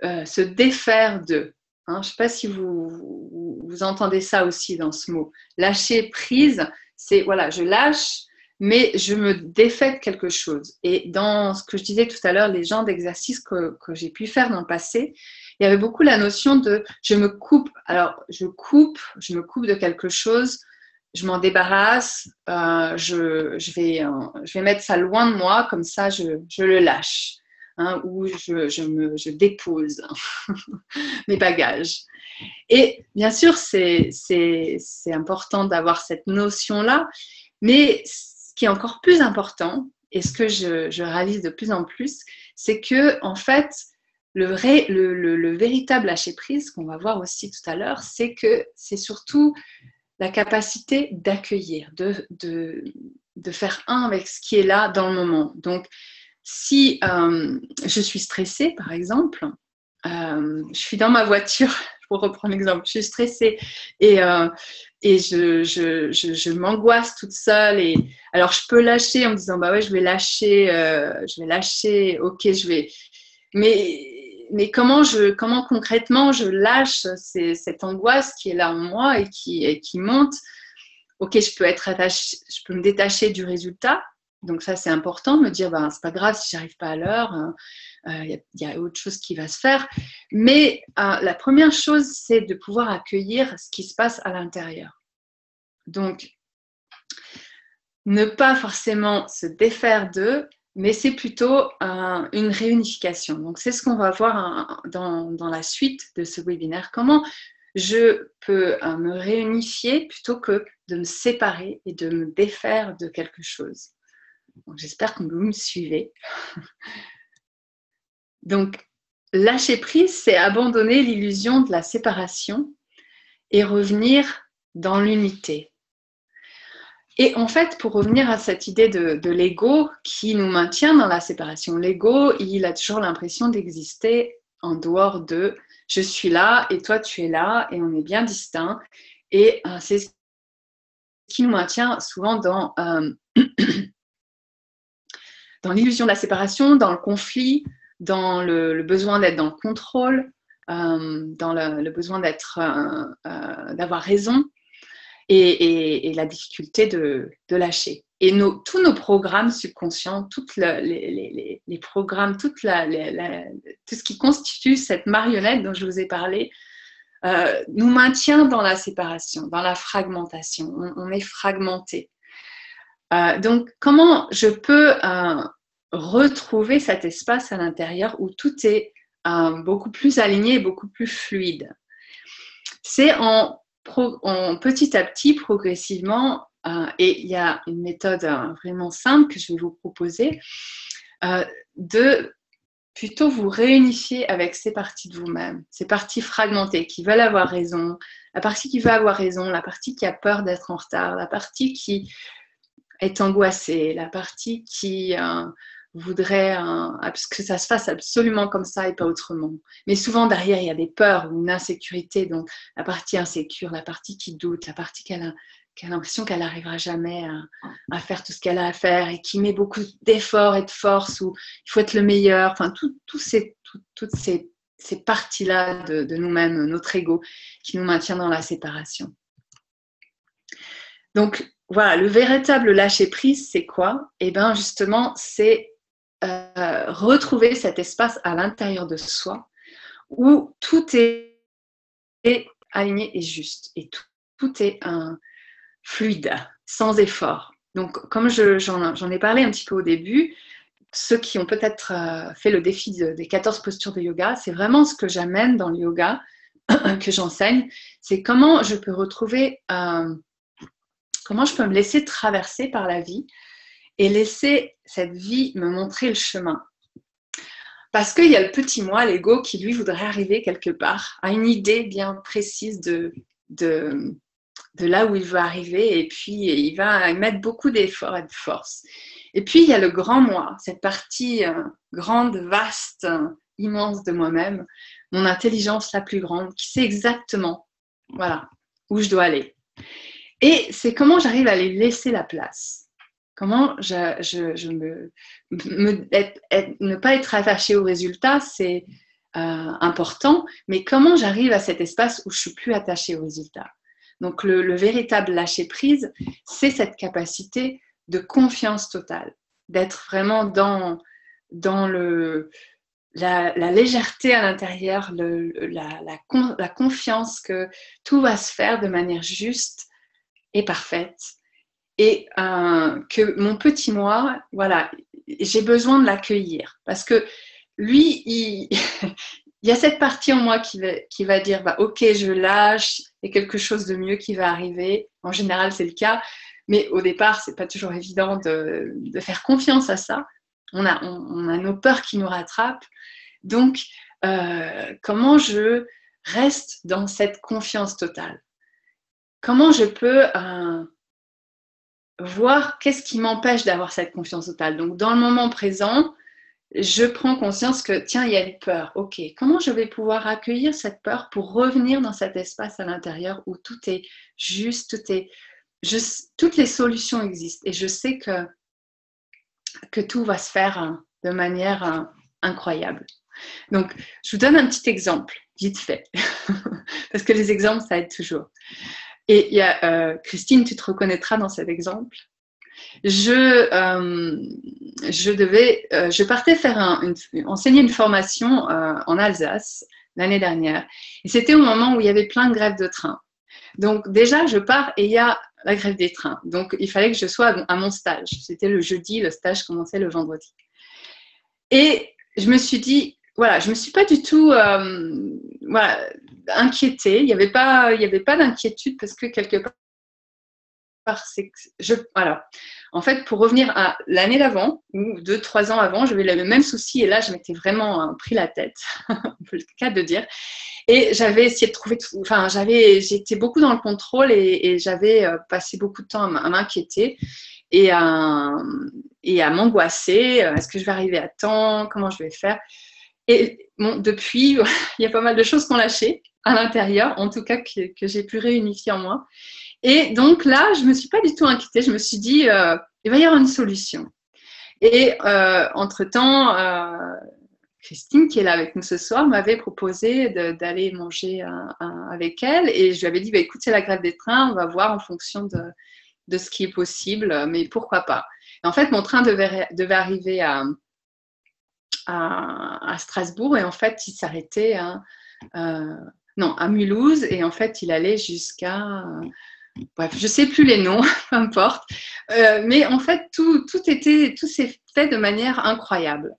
se défaire de. Hein, je ne sais pas si vous entendez ça aussi dans ce mot. Lâcher prise, c'est, voilà, je lâche, mais je me défais de quelque chose. Et dans ce que je disais tout à l'heure, les genres d'exercices que j'ai pu faire dans le passé, il y avait beaucoup la notion de je me coupe. Alors, je me coupe de quelque chose, je m'en débarrasse, je vais mettre ça loin de moi, comme ça je le lâche. Hein, ou je dépose mes bagages. Et bien sûr, c'est important d'avoir cette notion-là, mais ce qui est encore plus important, et ce que je réalise de plus en plus, c'est que en fait, le véritable lâcher-prise, qu'on va voir aussi tout à l'heure, c'est que c'est surtout la capacité d'accueillir, de faire un avec ce qui est là dans le moment. Donc, si je suis stressée, par exemple, je suis dans ma voiture, pour reprendre l'exemple, je suis stressée et je m'angoisse toute seule. Et alors, je peux lâcher en me disant, bah ouais, je vais lâcher, ok, je vais. Mais comment concrètement je lâche cette angoisse qui est là en moi et qui monte. Ok, je peux me détacher du résultat. Donc ça, c'est important de me dire, c'est pas grave si j'arrive pas à l'heure, il y a autre chose qui va se faire. Mais la première chose, c'est de pouvoir accueillir ce qui se passe à l'intérieur. Donc, ne pas forcément se défaire d'eux, mais c'est plutôt une réunification. Donc, c'est ce qu'on va voir dans la suite de ce webinaire. Comment je peux me réunifier plutôt que de me séparer et de me défaire de quelque chose. Donc, j'espère que vous me suivez. Donc, lâcher prise, c'est abandonner l'illusion de la séparation et revenir dans l'unité. Et en fait, pour revenir à cette idée de l'ego qui nous maintient dans la séparation, l'ego, il a toujours l'impression d'exister en dehors de « je suis là et toi tu es là et on est bien distincts ». Et c'est ce qui nous maintient souvent dans l'illusion de la séparation, dans le conflit, dans le besoin d'être dans le contrôle, dans le besoin d'avoir raison. Et la difficulté de lâcher. Et tous nos programmes subconscients, tous les programmes, tout ce qui constitue cette marionnette dont je vous ai parlé, nous maintient dans la séparation, dans la fragmentation. On est fragmenté. Donc, comment je peux retrouver cet espace à l'intérieur où tout est beaucoup plus aligné, beaucoup plus fluide? C'est en petit à petit, progressivement, et il y a une méthode vraiment simple que je vais vous proposer, de plutôt vous réunifier avec ces parties de vous-même, ces parties fragmentées qui veulent avoir raison, la partie qui veut avoir raison, la partie qui a peur d'être en retard, la partie qui est angoissée, la partie qui voudrait que ça se fasse absolument comme ça et pas autrement. Mais souvent derrière, il y a des peurs ou une insécurité. Donc la partie insécure, la partie qui doute, la partie qui a l'impression qu'elle n'arrivera jamais à faire tout ce qu'elle a à faire et qui met beaucoup d'efforts et de force où il faut être le meilleur. Enfin, toutes ces parties-là de nous-mêmes, notre ego, qui nous maintient dans la séparation. Donc, voilà, le véritable lâcher-prise, c'est quoi? Eh bien, justement, c'est retrouver cet espace à l'intérieur de soi où tout est aligné et juste et tout est fluide, sans effort. Donc, comme j'en ai parlé un petit peu au début, ceux qui ont peut-être fait le défi des 14 postures de yoga, c'est vraiment ce que j'amène dans le yoga, que j'enseigne, c'est comment je peux retrouver, comment je peux me laisser traverser par la vie et laisser cette vie me montrer le chemin. Parce qu'il y a le petit moi, l'ego, qui lui voudrait arriver quelque part, à une idée bien précise de là où il veut arriver, et puis il va mettre beaucoup d'efforts et de force. Et puis il y a le grand moi, cette partie grande, vaste, immense de moi-même, mon intelligence la plus grande, qui sait exactement, voilà, où je dois aller. Et c'est comment j'arrive à les laisser la place. Comment ne pas être attachée au résultat, c'est important, mais comment j'arrive à cet espace où je ne suis plus attachée au résultat. Donc le véritable lâcher-prise, c'est cette capacité de confiance totale, d'être vraiment dans la légèreté à l'intérieur, la confiance que tout va se faire de manière juste et parfaite. Et que mon petit moi, voilà, j'ai besoin de l'accueillir. Parce que lui, il y a cette partie en moi qui va dire, ok, je lâche, il y a quelque chose de mieux qui va arriver. En général, c'est le cas. Mais au départ, c'est pas toujours évident de faire confiance à ça. On a nos peurs qui nous rattrapent. Donc, comment je reste dans cette confiance totale? Comment je peux voir qu'est-ce qui m'empêche d'avoir cette confiance totale? Donc, dans le moment présent, je prends conscience que, tiens, il y a une peur. Ok, comment je vais pouvoir accueillir cette peur pour revenir dans cet espace à l'intérieur où tout est juste, toutes les solutions existent. Et je sais que tout va se faire de manière incroyable. Donc, je vous donne un petit exemple, vite fait, parce que les exemples, ça aide toujours. Et il y a, Christine, tu te reconnaîtras dans cet exemple. je partais faire enseigner une formation en Alsace l'année dernière. Et c'était au moment où il y avait plein de grèves de train. Donc déjà, je pars et il y a la grève des trains. Donc il fallait que je sois à mon stage. C'était le jeudi, le stage commençait le vendredi. Et je me suis dit, voilà, je me suis pas du tout voilà, inquiétée. Il n'y avait pas d'inquiétude parce que quelque part, voilà. En fait, pour revenir à l'année d'avant, ou 2-3 ans avant, j'avais le même souci et là, je m'étais vraiment pris la tête, un peu le cas de dire. Et j'avais essayé de trouver tout, enfin, j'étais beaucoup dans le contrôle et j'avais passé beaucoup de temps à m'inquiéter et à m'angoisser. Est-ce que je vais arriver à temps? Comment je vais faire? Et bon, depuis, il y a pas mal de choses qui ont lâché à l'intérieur, en tout cas que j'ai pu réunifier en moi. Et donc là, je ne me suis pas du tout inquiétée. Je me suis dit, il va y avoir une solution. Et entre-temps, Christine, qui est là avec nous ce soir, m'avait proposé d'aller manger avec elle. Et je lui avais dit, bah, écoute, c'est la grève des trains, on va voir en fonction de ce qui est possible, mais pourquoi pas. Et en fait, mon train devait arriver à Strasbourg et en fait, il s'arrêtait à Mulhouse et en fait, il allait jusqu'à... bref, je ne sais plus les noms, peu importe. Mais en fait, tout s'est fait de manière incroyable.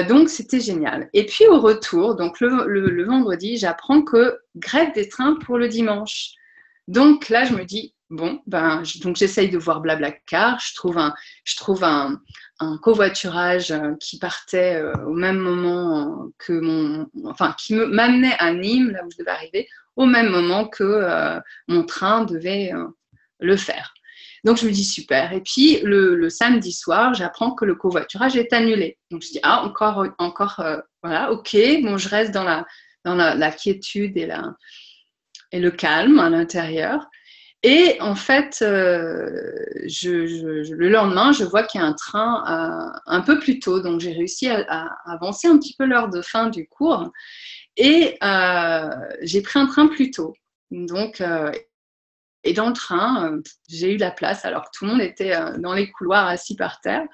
Donc, c'était génial. Et puis, au retour, donc le vendredi, j'apprends que grève des trains pour le dimanche. Donc là, je me dis, bon, donc j'essaye de voir Blablacar, je trouve un covoiturage qui partait au même moment qui m'amenait à Nîmes, là où je devais arriver, au même moment que mon train devait le faire. Donc je me dis super. Et puis le samedi soir, j'apprends que le covoiturage est annulé. Donc je dis encore, voilà, ok. Bon, je reste dans la quiétude et le calme à l'intérieur. Et en fait, le lendemain, je vois qu'il y a un train un peu plus tôt. Donc, j'ai réussi à avancer un petit peu l'heure de fin du cours. Et j'ai pris un train plus tôt. Donc, et dans le train, j'ai eu la place alors que tout le monde était dans les couloirs assis par terre.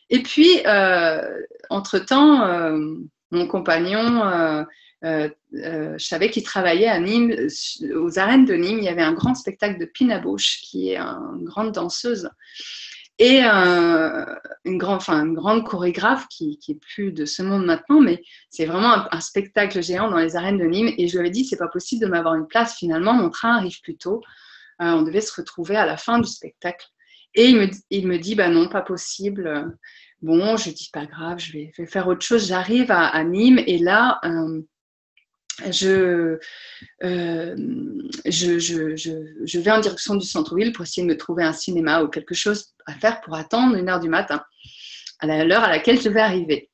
Et puis, entre-temps, mon compagnon... je savais qu'il travaillait à Nîmes, aux arènes de Nîmes. Il y avait un grand spectacle de Pina Bausch, qui est une grande danseuse, et une grande chorégraphe qui est plus de ce monde maintenant, mais c'est vraiment un spectacle géant dans les arènes de Nîmes. Et je lui avais dit, c'est pas possible de m'avoir une place. Finalement, mon train arrive plus tôt. On devait se retrouver à la fin du spectacle. Et il me dit, bah non, pas possible. Bon, je dis, pas grave, je vais faire autre chose. J'arrive à Nîmes et là... je vais en direction du centre-ville pour essayer de me trouver un cinéma ou quelque chose à faire pour attendre 1h du matin, à l'heure à laquelle je vais arriver.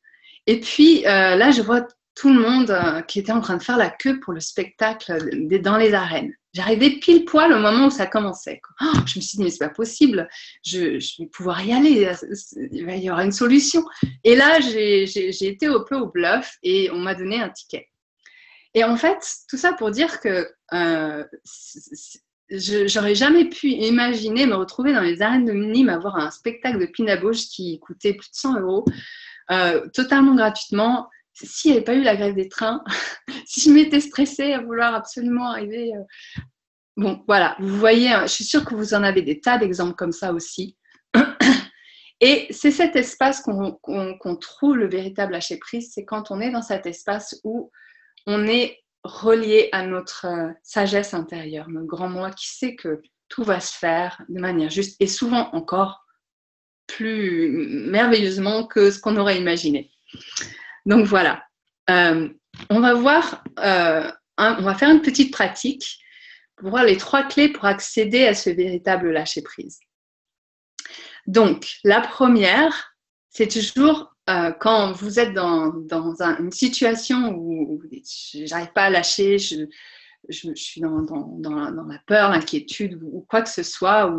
Et puis là, je vois tout le monde qui était en train de faire la queue pour le spectacle dans les arènes. J'arrivais pile poil au moment où ça commençait. Oh, je me suis dit, mais c'est pas possible, je vais pouvoir y aller, il y aura une solution. Et là, j'ai été un peu au bluff et on m'a donné un ticket. Et en fait, tout ça pour dire que j'aurais jamais pu imaginer me retrouver dans les arènes de Nîmes, avoir un spectacle de Pina Bausch qui coûtait plus de 100 €, totalement gratuitement. S'il n'y avait pas eu la grève des trains, si je m'étais stressée à vouloir absolument arriver... Bon, voilà, vous voyez, je suis sûre que vous en avez des tas d'exemples comme ça aussi. Et c'est cet espace qu'on trouve le véritable lâcher-prise, c'est quand on est dans cet espace où on est relié à notre sagesse intérieure, notre grand moi qui sait que tout va se faire de manière juste et souvent encore plus merveilleusement que ce qu'on aurait imaginé. Donc voilà, on va voir, on va faire une petite pratique pour voir les 3 clés pour accéder à ce véritable lâcher-prise. Donc la première, c'est toujours quand vous êtes dans une situation où j'arrive pas à lâcher, je suis dans la peur, l'inquiétude ou quoi que ce soit,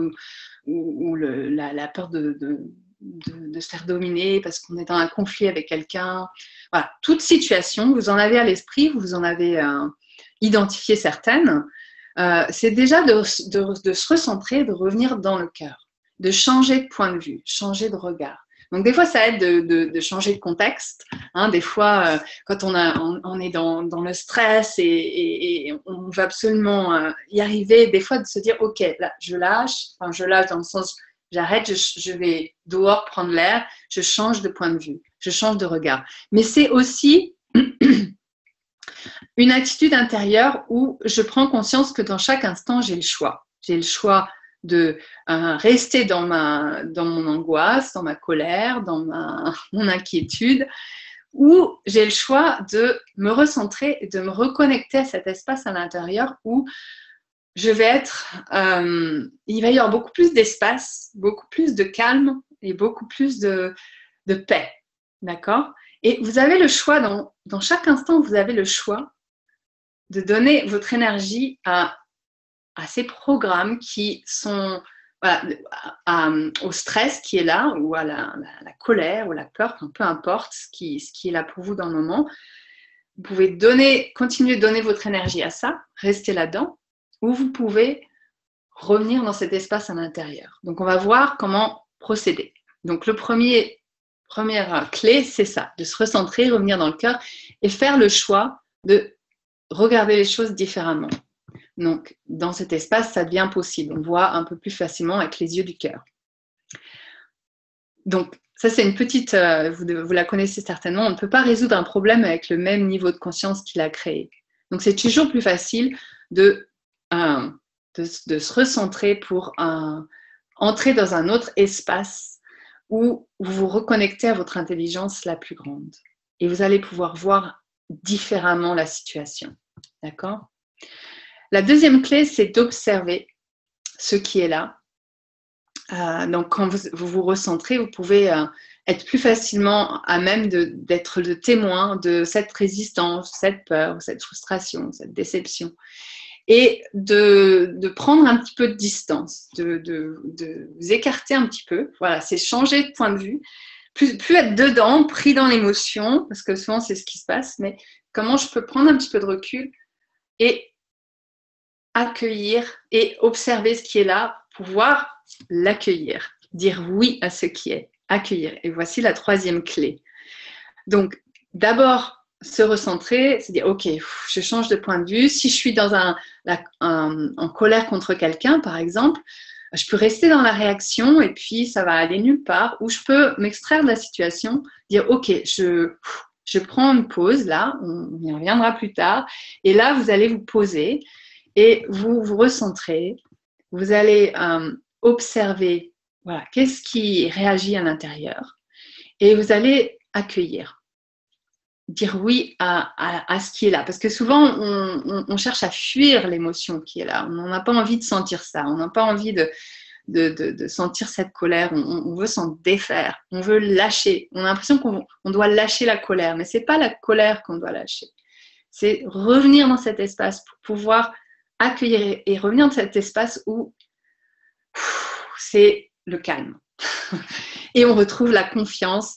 ou la peur de se faire dominer parce qu'on est dans un conflit avec quelqu'un. Voilà, toute situation, vous en avez à l'esprit, vous en avez identifié certaines. C'est déjà de se recentrer, de revenir dans le cœur. de changer de point de vue, changer de regard. Donc, des fois, ça aide de changer de contexte. Hein. Des fois, quand on est dans le stress et on veut absolument y arriver, des fois, de se dire, OK, là, je lâche dans le sens, j'arrête, je vais dehors prendre l'air, je change de point de vue, je change de regard. Mais c'est aussi une attitude intérieure où je prends conscience que dans chaque instant, j'ai le choix. J'ai le choix de rester dans mon angoisse, dans ma colère, dans mon inquiétude, ou j'ai le choix de me recentrer et de me reconnecter à cet espace à l'intérieur où je vais être, il va y avoir beaucoup plus d'espace, beaucoup plus de calme et beaucoup plus de paix, d'accord? Et vous avez le choix, dans chaque instant, vous avez le choix de donner votre énergie à ces programmes qui sont au stress qui est là, ou à la colère, ou la peur, peu importe ce qui est là pour vous dans le moment. Vous pouvez continuer de donner votre énergie à ça, rester là-dedans, ou vous pouvez revenir dans cet espace à l'intérieur. Donc, on va voir comment procéder. Donc, première clé, c'est ça, de se recentrer, revenir dans le cœur et faire le choix de regarder les choses différemment. Donc, dans cet espace, ça devient possible. On voit un peu plus facilement avec les yeux du cœur. Donc, ça, c'est une petite... vous la connaissez certainement. On ne peut pas résoudre un problème avec le même niveau de conscience qu'il a créé. Donc, c'est toujours plus facile de se recentrer pour entrer dans un autre espace où vous vous reconnectez à votre intelligence la plus grande. Et vous allez pouvoir voir différemment la situation. D'accord ? La deuxième clé, c'est d'observer ce qui est là. Donc, quand vous vous recentrez, vous pouvez être plus facilement à même d'être le témoin de cette résistance, cette peur, cette frustration, cette déception. Et de prendre un petit peu de distance, de vous écarter un petit peu. Voilà, c'est changer de point de vue. Plus être dedans, pris dans l'émotion, parce que souvent, c'est ce qui se passe, mais comment je peux prendre un petit peu de recul et accueillir et observer ce qui est là, pouvoir l'accueillir, dire oui à ce qui est, accueillir. Et voici la troisième clé. Donc, d'abord, se recentrer, c'est dire, OK, je change de point de vue. Si je suis en colère contre quelqu'un, par exemple, je peux rester dans la réaction et puis ça va aller nulle part. Ou je peux m'extraire de la situation, dire, OK, je prends une pause là, on y reviendra plus tard. Et là, vous allez vous poser et vous vous recentrez. Vous allez observer, voilà, qu'est-ce qui réagit à l'intérieur. Et vous allez accueillir. Dire oui à ce qui est là. Parce que souvent, on cherche à fuir l'émotion qui est là. On n'a pas envie de sentir ça. On n'a pas envie de sentir cette colère. On veut s'en défaire. On veut lâcher. On a l'impression qu'on doit lâcher la colère. Mais ce n'est pas la colère qu'on doit lâcher. C'est revenir dans cet espace pour pouvoir accueillir et revenir dans cet espace où c'est le calme. Et on retrouve la confiance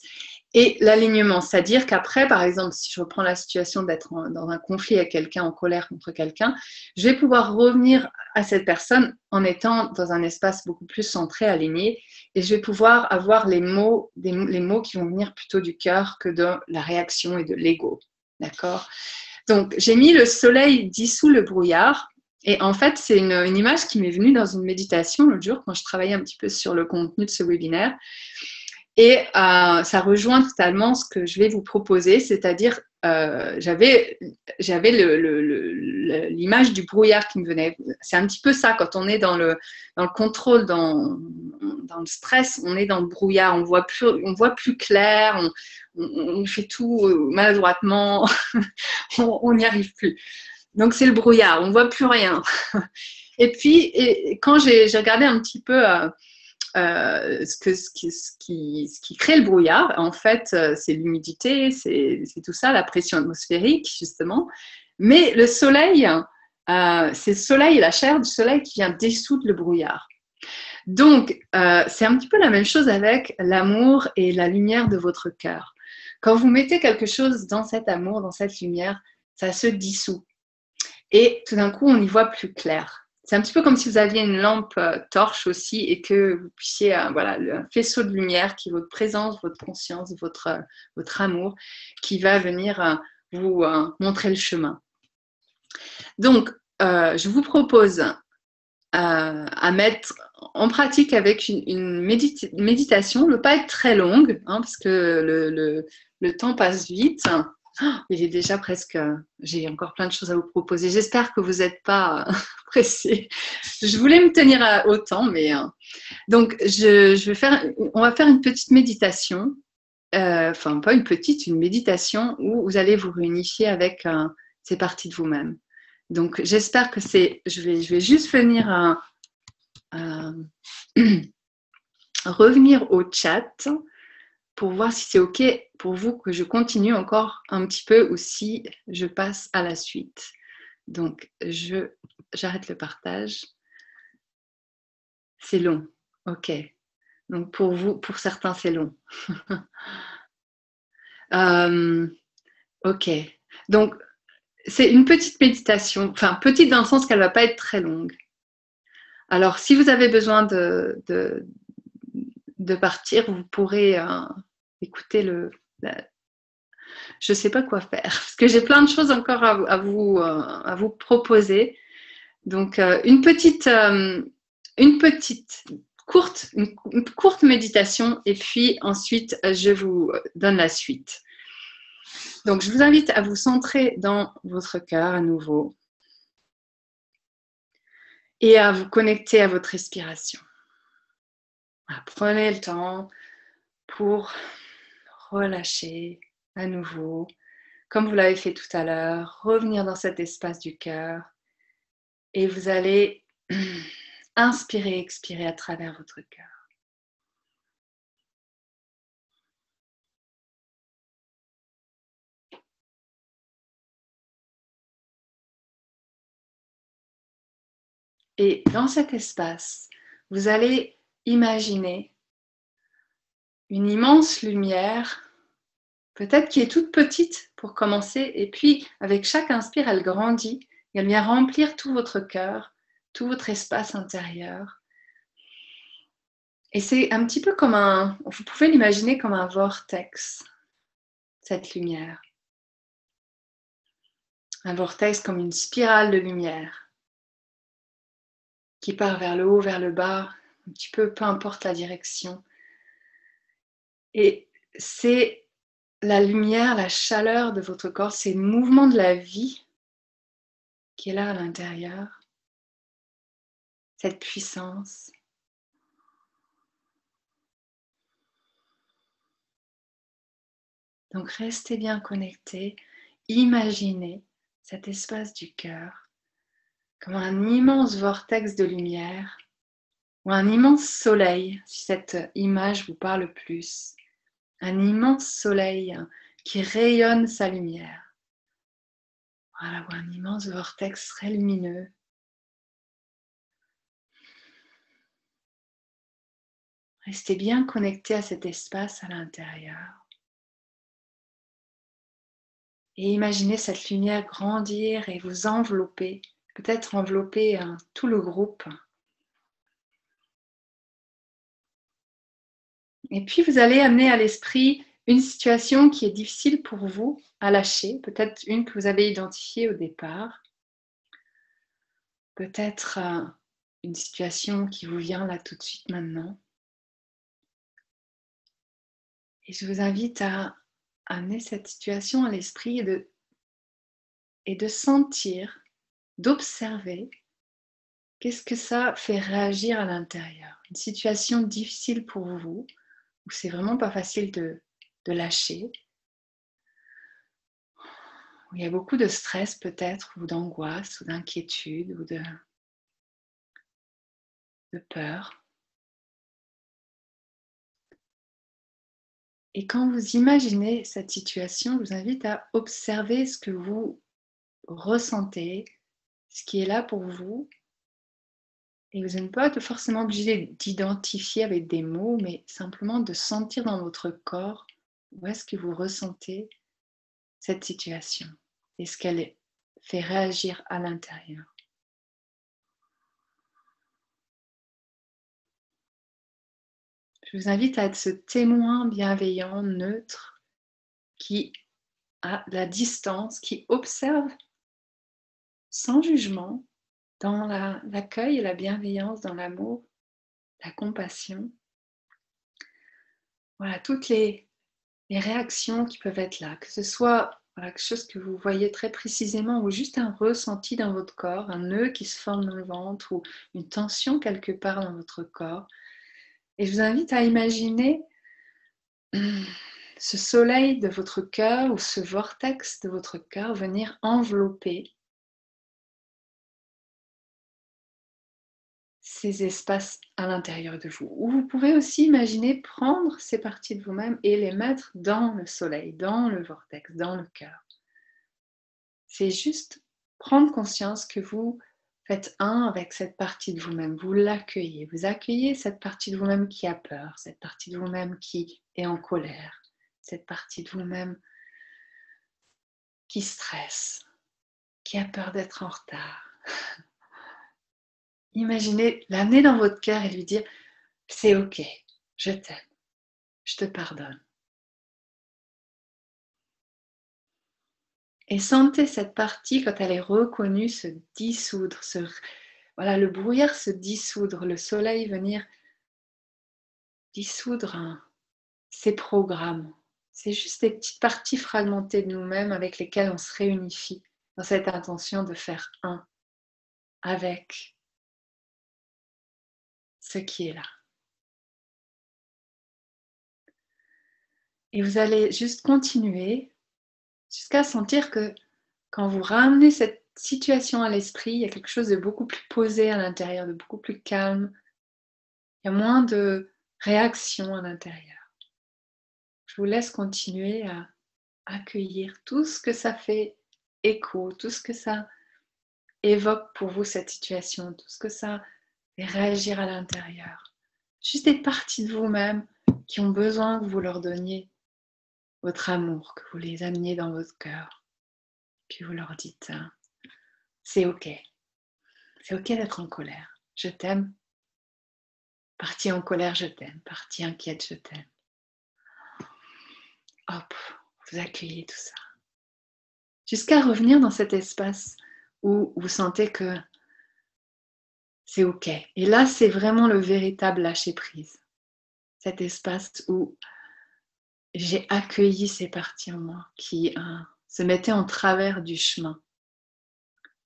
et l'alignement. C'est-à-dire qu'après, par exemple, si je reprends la situation d'être dans un conflit avec quelqu'un, en colère contre quelqu'un, je vais pouvoir revenir à cette personne en étant dans un espace beaucoup plus centré, aligné, et je vais pouvoir avoir les mots qui vont venir plutôt du cœur que de la réaction et de l'ego. D'accord ? Donc, j'ai mis le soleil dissout le brouillard. Et en fait, c'est une image qui m'est venue dans une méditation l'autre jour quand je travaillais un petit peu sur le contenu de ce webinaire. Et ça rejoint totalement ce que je vais vous proposer, c'est-à-dire j'avais l'image du brouillard qui me venait. C'est un petit peu ça, quand on est dans le contrôle, dans le stress, on est dans le brouillard, on voit plus clair, on fait tout maladroitement, on n'y arrive plus. Donc c'est le brouillard, on ne voit plus rien. Et puis, quand j'ai regardé un petit peu ce qui crée le brouillard, en fait, c'est l'humidité, c'est tout ça, la pression atmosphérique, justement. Mais le soleil, c'est le soleil, la chair du soleil qui vient dissoudre le brouillard. Donc, c'est un petit peu la même chose avec l'amour et la lumière de votre cœur. Quand vous mettez quelque chose dans cet amour, dans cette lumière, ça se dissout. Et tout d'un coup, on y voit plus clair. c'est un petit peu comme si vous aviez une lampe torche aussi et que vous puissiez, voilà, le faisceau de lumière qui est votre présence, votre conscience, votre amour, qui va venir vous montrer le chemin. Donc, je vous propose à mettre en pratique avec une méditation, ne pas être très longue, hein, parce que le temps passe vite. Oh, il est déjà presque, j'ai encore plein de choses à vous proposer. J'espère que vous n'êtes pas pressés. Je voulais me tenir au temps, mais donc on va faire une petite méditation. Enfin, pas une petite, une méditation où vous allez vous réunifier avec ces parties de vous-même. Donc, j'espère que je vais juste venir revenir au chat pour voir si c'est OK pour vous que je continue encore un petit peu ou si je passe à la suite. Donc, j'arrête le partage. C'est long. OK. Donc, pour vous, pour certains, c'est long. OK. Donc, c'est une petite méditation, enfin petite dans le sens qu'elle ne va pas être très longue. Alors, si vous avez besoin de partir, vous pourrez écouter je ne sais pas quoi faire, parce que j'ai plein de choses encore à vous proposer. Donc, une courte méditation, et puis ensuite, je vous donne la suite. Donc, je vous invite à vous centrer dans votre cœur à nouveau et à vous connecter à votre respiration. Prenez le temps pour relâcher à nouveau, comme vous l'avez fait tout à l'heure, revenir dans cet espace du cœur et vous allez inspirer, expirer à travers votre cœur. Et dans cet espace, vous allez imaginer une immense lumière, peut-être qui est toute petite pour commencer, et puis avec chaque inspire, elle grandit, et elle vient remplir tout votre cœur, tout votre espace intérieur. Et c'est un petit peu comme vous pouvez l'imaginer comme un vortex, cette lumière. Un vortex comme une spirale de lumière qui part vers le haut, vers le bas, un petit peu, peu importe la direction. Et c'est la lumière, la chaleur de votre corps, c'est le mouvement de la vie qui est là à l'intérieur, cette puissance. Donc restez bien connectés, imaginez cet espace du cœur comme un immense vortex de lumière ou un immense soleil, si cette image vous parle plus. Un immense soleil qui rayonne sa lumière. Voilà, ou un immense vortex très lumineux. Restez bien connecté à cet espace à l'intérieur. Et imaginez cette lumière grandir et vous envelopper, peut-être envelopper tout le groupe. Et puis vous allez amener à l'esprit une situation qui est difficile pour vous à lâcher, peut-être une que vous avez identifiée au départ, peut-être une situation qui vous vient là tout de suite maintenant. Et je vous invite à amener cette situation à l'esprit et de sentir, d'observer qu'est-ce que ça fait réagir à l'intérieur. Une situation difficile pour vous, où c'est vraiment pas facile de lâcher, où il y a beaucoup de stress peut-être, ou d'angoisse, ou d'inquiétude, ou de peur. Et quand vous imaginez cette situation, je vous invite à observer ce que vous ressentez, ce qui est là pour vous. Et vous n'êtes pas forcément obligé d'identifier avec des mots, mais simplement de sentir dans votre corps où est-ce que vous ressentez cette situation et ce qu'elle fait réagir à l'intérieur. Je vous invite à être ce témoin bienveillant, neutre, qui a de la distance, qui observe sans jugement, dans l'accueil et la bienveillance, dans l'amour, la compassion. Voilà, toutes les réactions qui peuvent être là, que ce soit quelque chose que vous voyez très précisément ou juste un ressenti dans votre corps, un nœud qui se forme dans le ventre ou une tension quelque part dans votre corps. Et je vous invite à imaginer ce soleil de votre cœur ou ce vortex de votre cœur venir envelopper ces espaces à l'intérieur de vous. Ou vous pouvez aussi imaginer prendre ces parties de vous-même et les mettre dans le soleil, dans le vortex, dans le cœur. C'est juste prendre conscience que vous faites un avec cette partie de vous-même, vous l'accueillez, vous accueillez cette partie de vous-même qui a peur, cette partie de vous-même qui est en colère, cette partie de vous-même qui stresse, qui a peur d'être en retard. Imaginez l'amener dans votre cœur et lui dire « c'est ok, je t'aime, je te pardonne ». Et sentez cette partie, quand elle est reconnue, se dissoudre, voilà, le brouillard se dissoudre, le soleil venir dissoudre ces programmes. C'est juste des petites parties fragmentées de nous-mêmes avec lesquelles on se réunifie dans cette intention de faire un avec ce qui est là. Et vous allez juste continuer jusqu'à sentir que quand vous ramenez cette situation à l'esprit, il y a quelque chose de beaucoup plus posé à l'intérieur, de beaucoup plus calme. Il y a moins de réactions à l'intérieur. Je vous laisse continuer à accueillir tout ce que ça fait écho, tout ce que ça évoque pour vous cette situation, tout ce que ça fait réagir à l'intérieur. Juste des parties de vous-même qui ont besoin que vous leur donniez votre amour, que vous les ameniez dans votre cœur. Puis vous leur dites, c'est ok d'être en colère, je t'aime. Partie en colère, je t'aime. Partie inquiète, je t'aime. Hop, vous accueillez tout ça. Jusqu'à revenir dans cet espace où vous sentez que c'est ok. Et là, c'est vraiment le véritable lâcher-prise. Cet espace où j'ai accueilli ces parties en moi qui se mettaient en travers du chemin.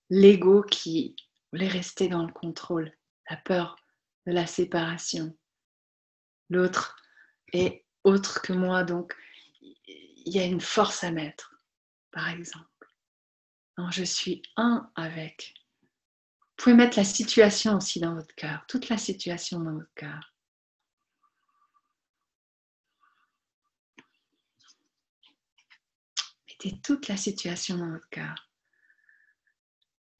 L'ego qui voulait rester dans le contrôle, la peur de la séparation. L'autre est autre que moi, donc il y a une force à mettre, par exemple. Non, je suis un avec. Vous pouvez mettre la situation aussi dans votre cœur, toute la situation dans votre cœur. Mettez toute la situation dans votre cœur.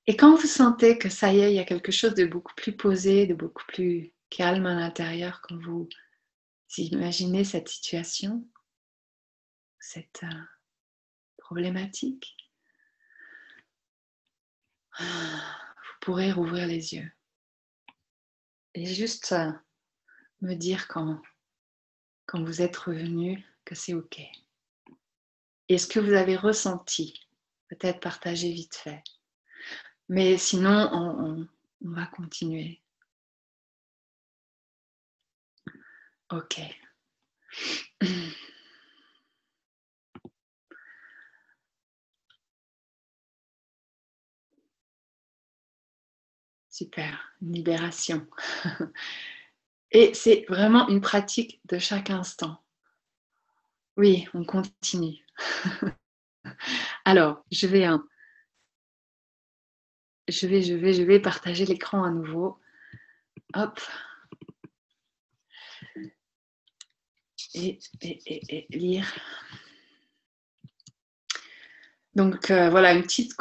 Et quand vous sentez que ça y est, il y a quelque chose de beaucoup plus posé, de beaucoup plus calme à l'intérieur, quand vous imaginez cette situation, cette problématique, vous pourrez rouvrir les yeux. Et juste me dire quand vous êtes revenu que c'est ok. Et ce que vous avez ressenti, peut-être partager vite fait. Mais sinon, on va continuer. Ok. Super, une libération. Et c'est vraiment une pratique de chaque instant. Oui, on continue. Alors, je vais partager l'écran à nouveau. Hop. Et lire. Donc voilà, une petite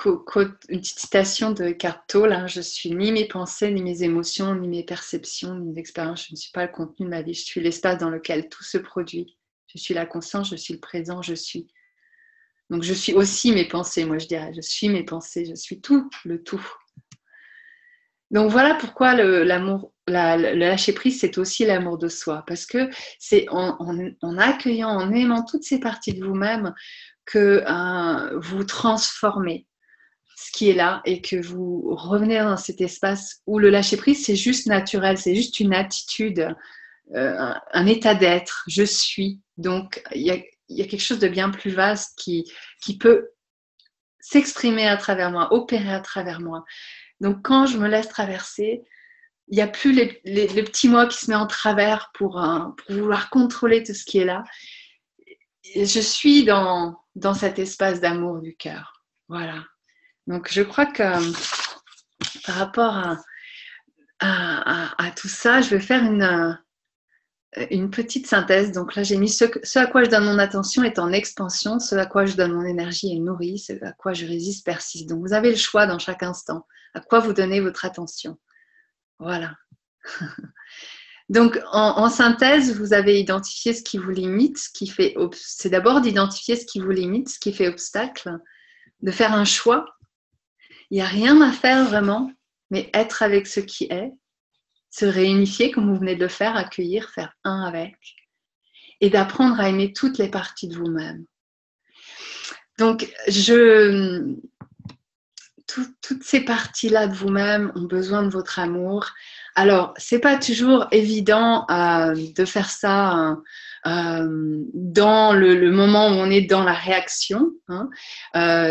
citation de Eckhart Tolle, hein. Je suis ni mes pensées, ni mes émotions, ni mes perceptions, ni mes expériences. Je ne suis pas le contenu de ma vie. Je suis l'espace dans lequel tout se produit. Je suis la conscience, je suis le présent, je suis. Donc je suis aussi mes pensées, moi je dirais. Je suis mes pensées, je suis tout, le tout. Donc voilà pourquoi l'amour, le lâcher prise, c'est aussi l'amour de soi. Parce que c'est en accueillant, en aimant toutes ces parties de vous-même que vous transformez ce qui est là et que vous revenez dans cet espace où le lâcher prise, c'est juste naturel, c'est juste une attitude, un état d'être. Je suis. Donc il y a quelque chose de bien plus vaste qui peut s'exprimer à travers moi, opérer à travers moi. Donc quand je me laisse traverser, il n'y a plus le petit moi qui se met en travers pour vouloir contrôler tout ce qui est là. Et je suis dans cet espace d'amour du cœur. Voilà. Donc je crois que par rapport à tout ça, je vais faire une petite synthèse. Donc là, j'ai mis ce à quoi je donne mon attention est en expansion, ce à quoi je donne mon énergie est nourri, ce à quoi je résiste persiste. Donc vous avez le choix dans chaque instant à quoi vous donnez votre attention. Voilà. Donc en synthèse, vous avez identifié ce qui vous limite, c'est d'abord d'identifier ce qui vous limite, ce qui fait obstacle, de faire un choix. Il n'y a rien à faire vraiment, mais être avec ce qui est, se réunifier comme vous venez de le faire, accueillir, faire un avec, et d'apprendre à aimer toutes les parties de vous-même. Donc, toutes ces parties-là de vous-même ont besoin de votre amour. Alors, c'est pas toujours évident de faire ça dans le moment où on est dans la réaction. Hein.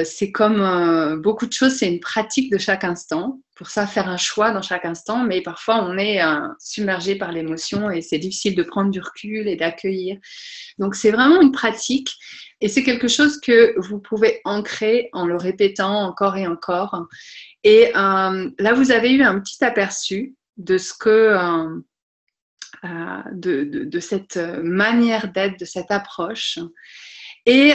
C'est comme beaucoup de choses, c'est une pratique de chaque instant. Pour ça, faire un choix dans chaque instant, mais parfois on est submergé par l'émotion et c'est difficile de prendre du recul et d'accueillir. Donc, c'est vraiment une pratique et c'est quelque chose que vous pouvez ancrer en le répétant encore et encore. Et là, vous avez eu un petit aperçu de ce que de cette manière d'être, de cette approche. Et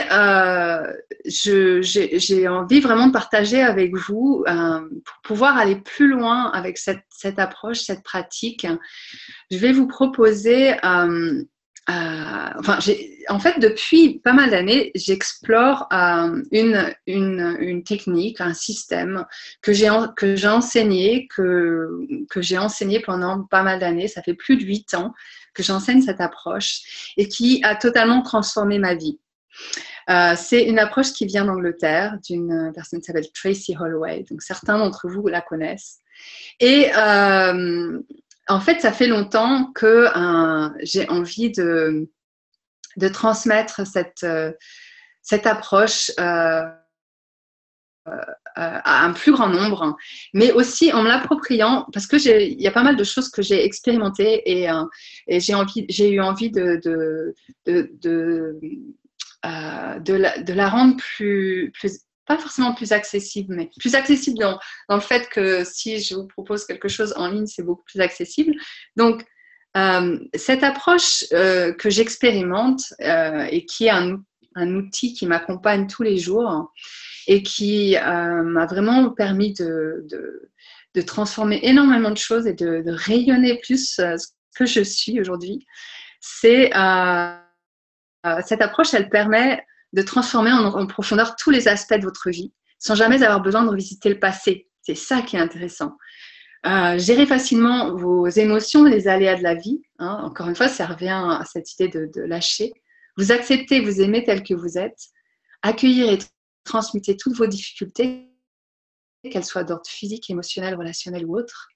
j'ai envie vraiment de partager avec vous pour pouvoir aller plus loin avec cette approche, cette pratique. Je vais vous proposer, en fait, depuis pas mal d'années, j'explore une technique, un système que j'ai enseigné, que j'ai enseigné pendant pas mal d'années. Ça fait plus de 8 ans que j'enseigne cette approche et qui a totalement transformé ma vie. C'est une approche qui vient d'Angleterre, d'une personne qui s'appelle Tracy Holloway. Donc, certains d'entre vous la connaissent. Et en fait, ça fait longtemps que j'ai envie de transmettre cette approche à un plus grand nombre, mais aussi en me l'appropriant, parce que il y a pas mal de choses que j'ai expérimentées et j'ai eu envie de la rendre plus pas forcément plus accessible, mais plus accessible dans le fait que si je vous propose quelque chose en ligne, c'est beaucoup plus accessible. Donc, cette approche que j'expérimente et qui est un outil qui m'accompagne tous les jours et qui m'a vraiment permis de transformer énormément de choses et de rayonner plus ce que je suis aujourd'hui, c'est cette approche, elle permet de transformer en profondeur tous les aspects de votre vie sans jamais avoir besoin de revisiter le passé. C'est ça qui est intéressant. Gérer facilement vos émotions, les aléas de la vie. Hein. Encore une fois, ça revient à cette idée de lâcher. Vous acceptez, vous aimez tel que vous êtes. Accueillir et transmuter toutes vos difficultés, qu'elles soient d'ordre physique, émotionnel, relationnel ou autre.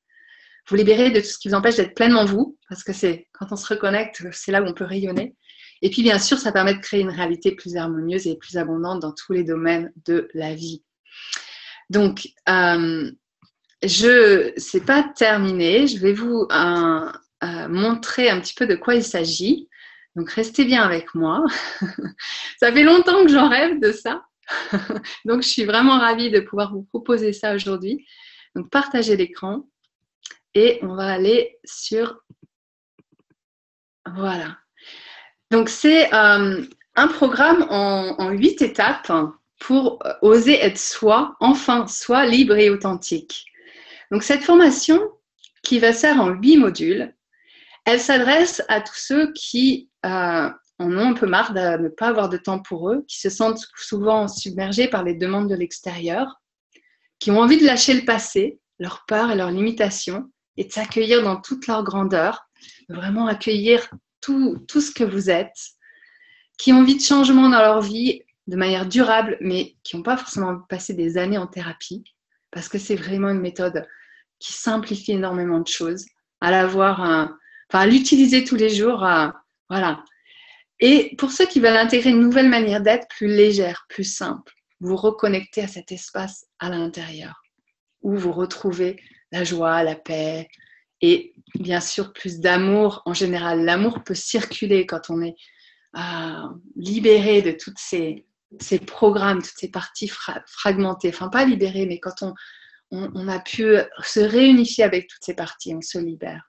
Vous libérer de tout ce qui vous empêche d'être pleinement vous, parce que c'est quand on se reconnecte, c'est là où on peut rayonner. Et puis, bien sûr, ça permet de créer une réalité plus harmonieuse et plus abondante dans tous les domaines de la vie. Donc, c'est pas terminé. Je vais vous montrer un petit peu de quoi il s'agit. Donc, restez bien avec moi. Ça fait longtemps que j'en rêve de ça. Donc, je suis vraiment ravie de pouvoir vous proposer ça aujourd'hui. Donc, partagez l'écran et on va aller sur... Voilà. Donc, c'est un programme en 8 étapes pour oser être soi, enfin soi, libre et authentique. Donc, cette formation qui va se faire en 8 modules, elle s'adresse à tous ceux qui en ont un peu marre de ne pas avoir de temps pour eux, qui se sentent souvent submergés par les demandes de l'extérieur, qui ont envie de lâcher le passé leurs peurs et leurs limitations et de s'accueillir dans toute leur grandeur, de vraiment accueillir tout ce que vous êtes, qui ont envie de changement dans leur vie de manière durable, mais qui n'ont pas forcément passé des années en thérapie, parce que c'est vraiment une méthode qui simplifie énormément de choses, à à l'utiliser tous les jours, voilà. Et pour ceux qui veulent intégrer une nouvelle manière d'être plus légère, plus simple, vous reconnectez à cet espace à l'intérieur, où vous retrouvez la joie, la paix et bien sûr plus d'amour. En général, l'amour peut circuler quand on est libéré de toutes ces programmes, toutes ces parties fragmentées. Enfin, pas libéré, mais quand on a pu se réunifier avec toutes ces parties, on se libère.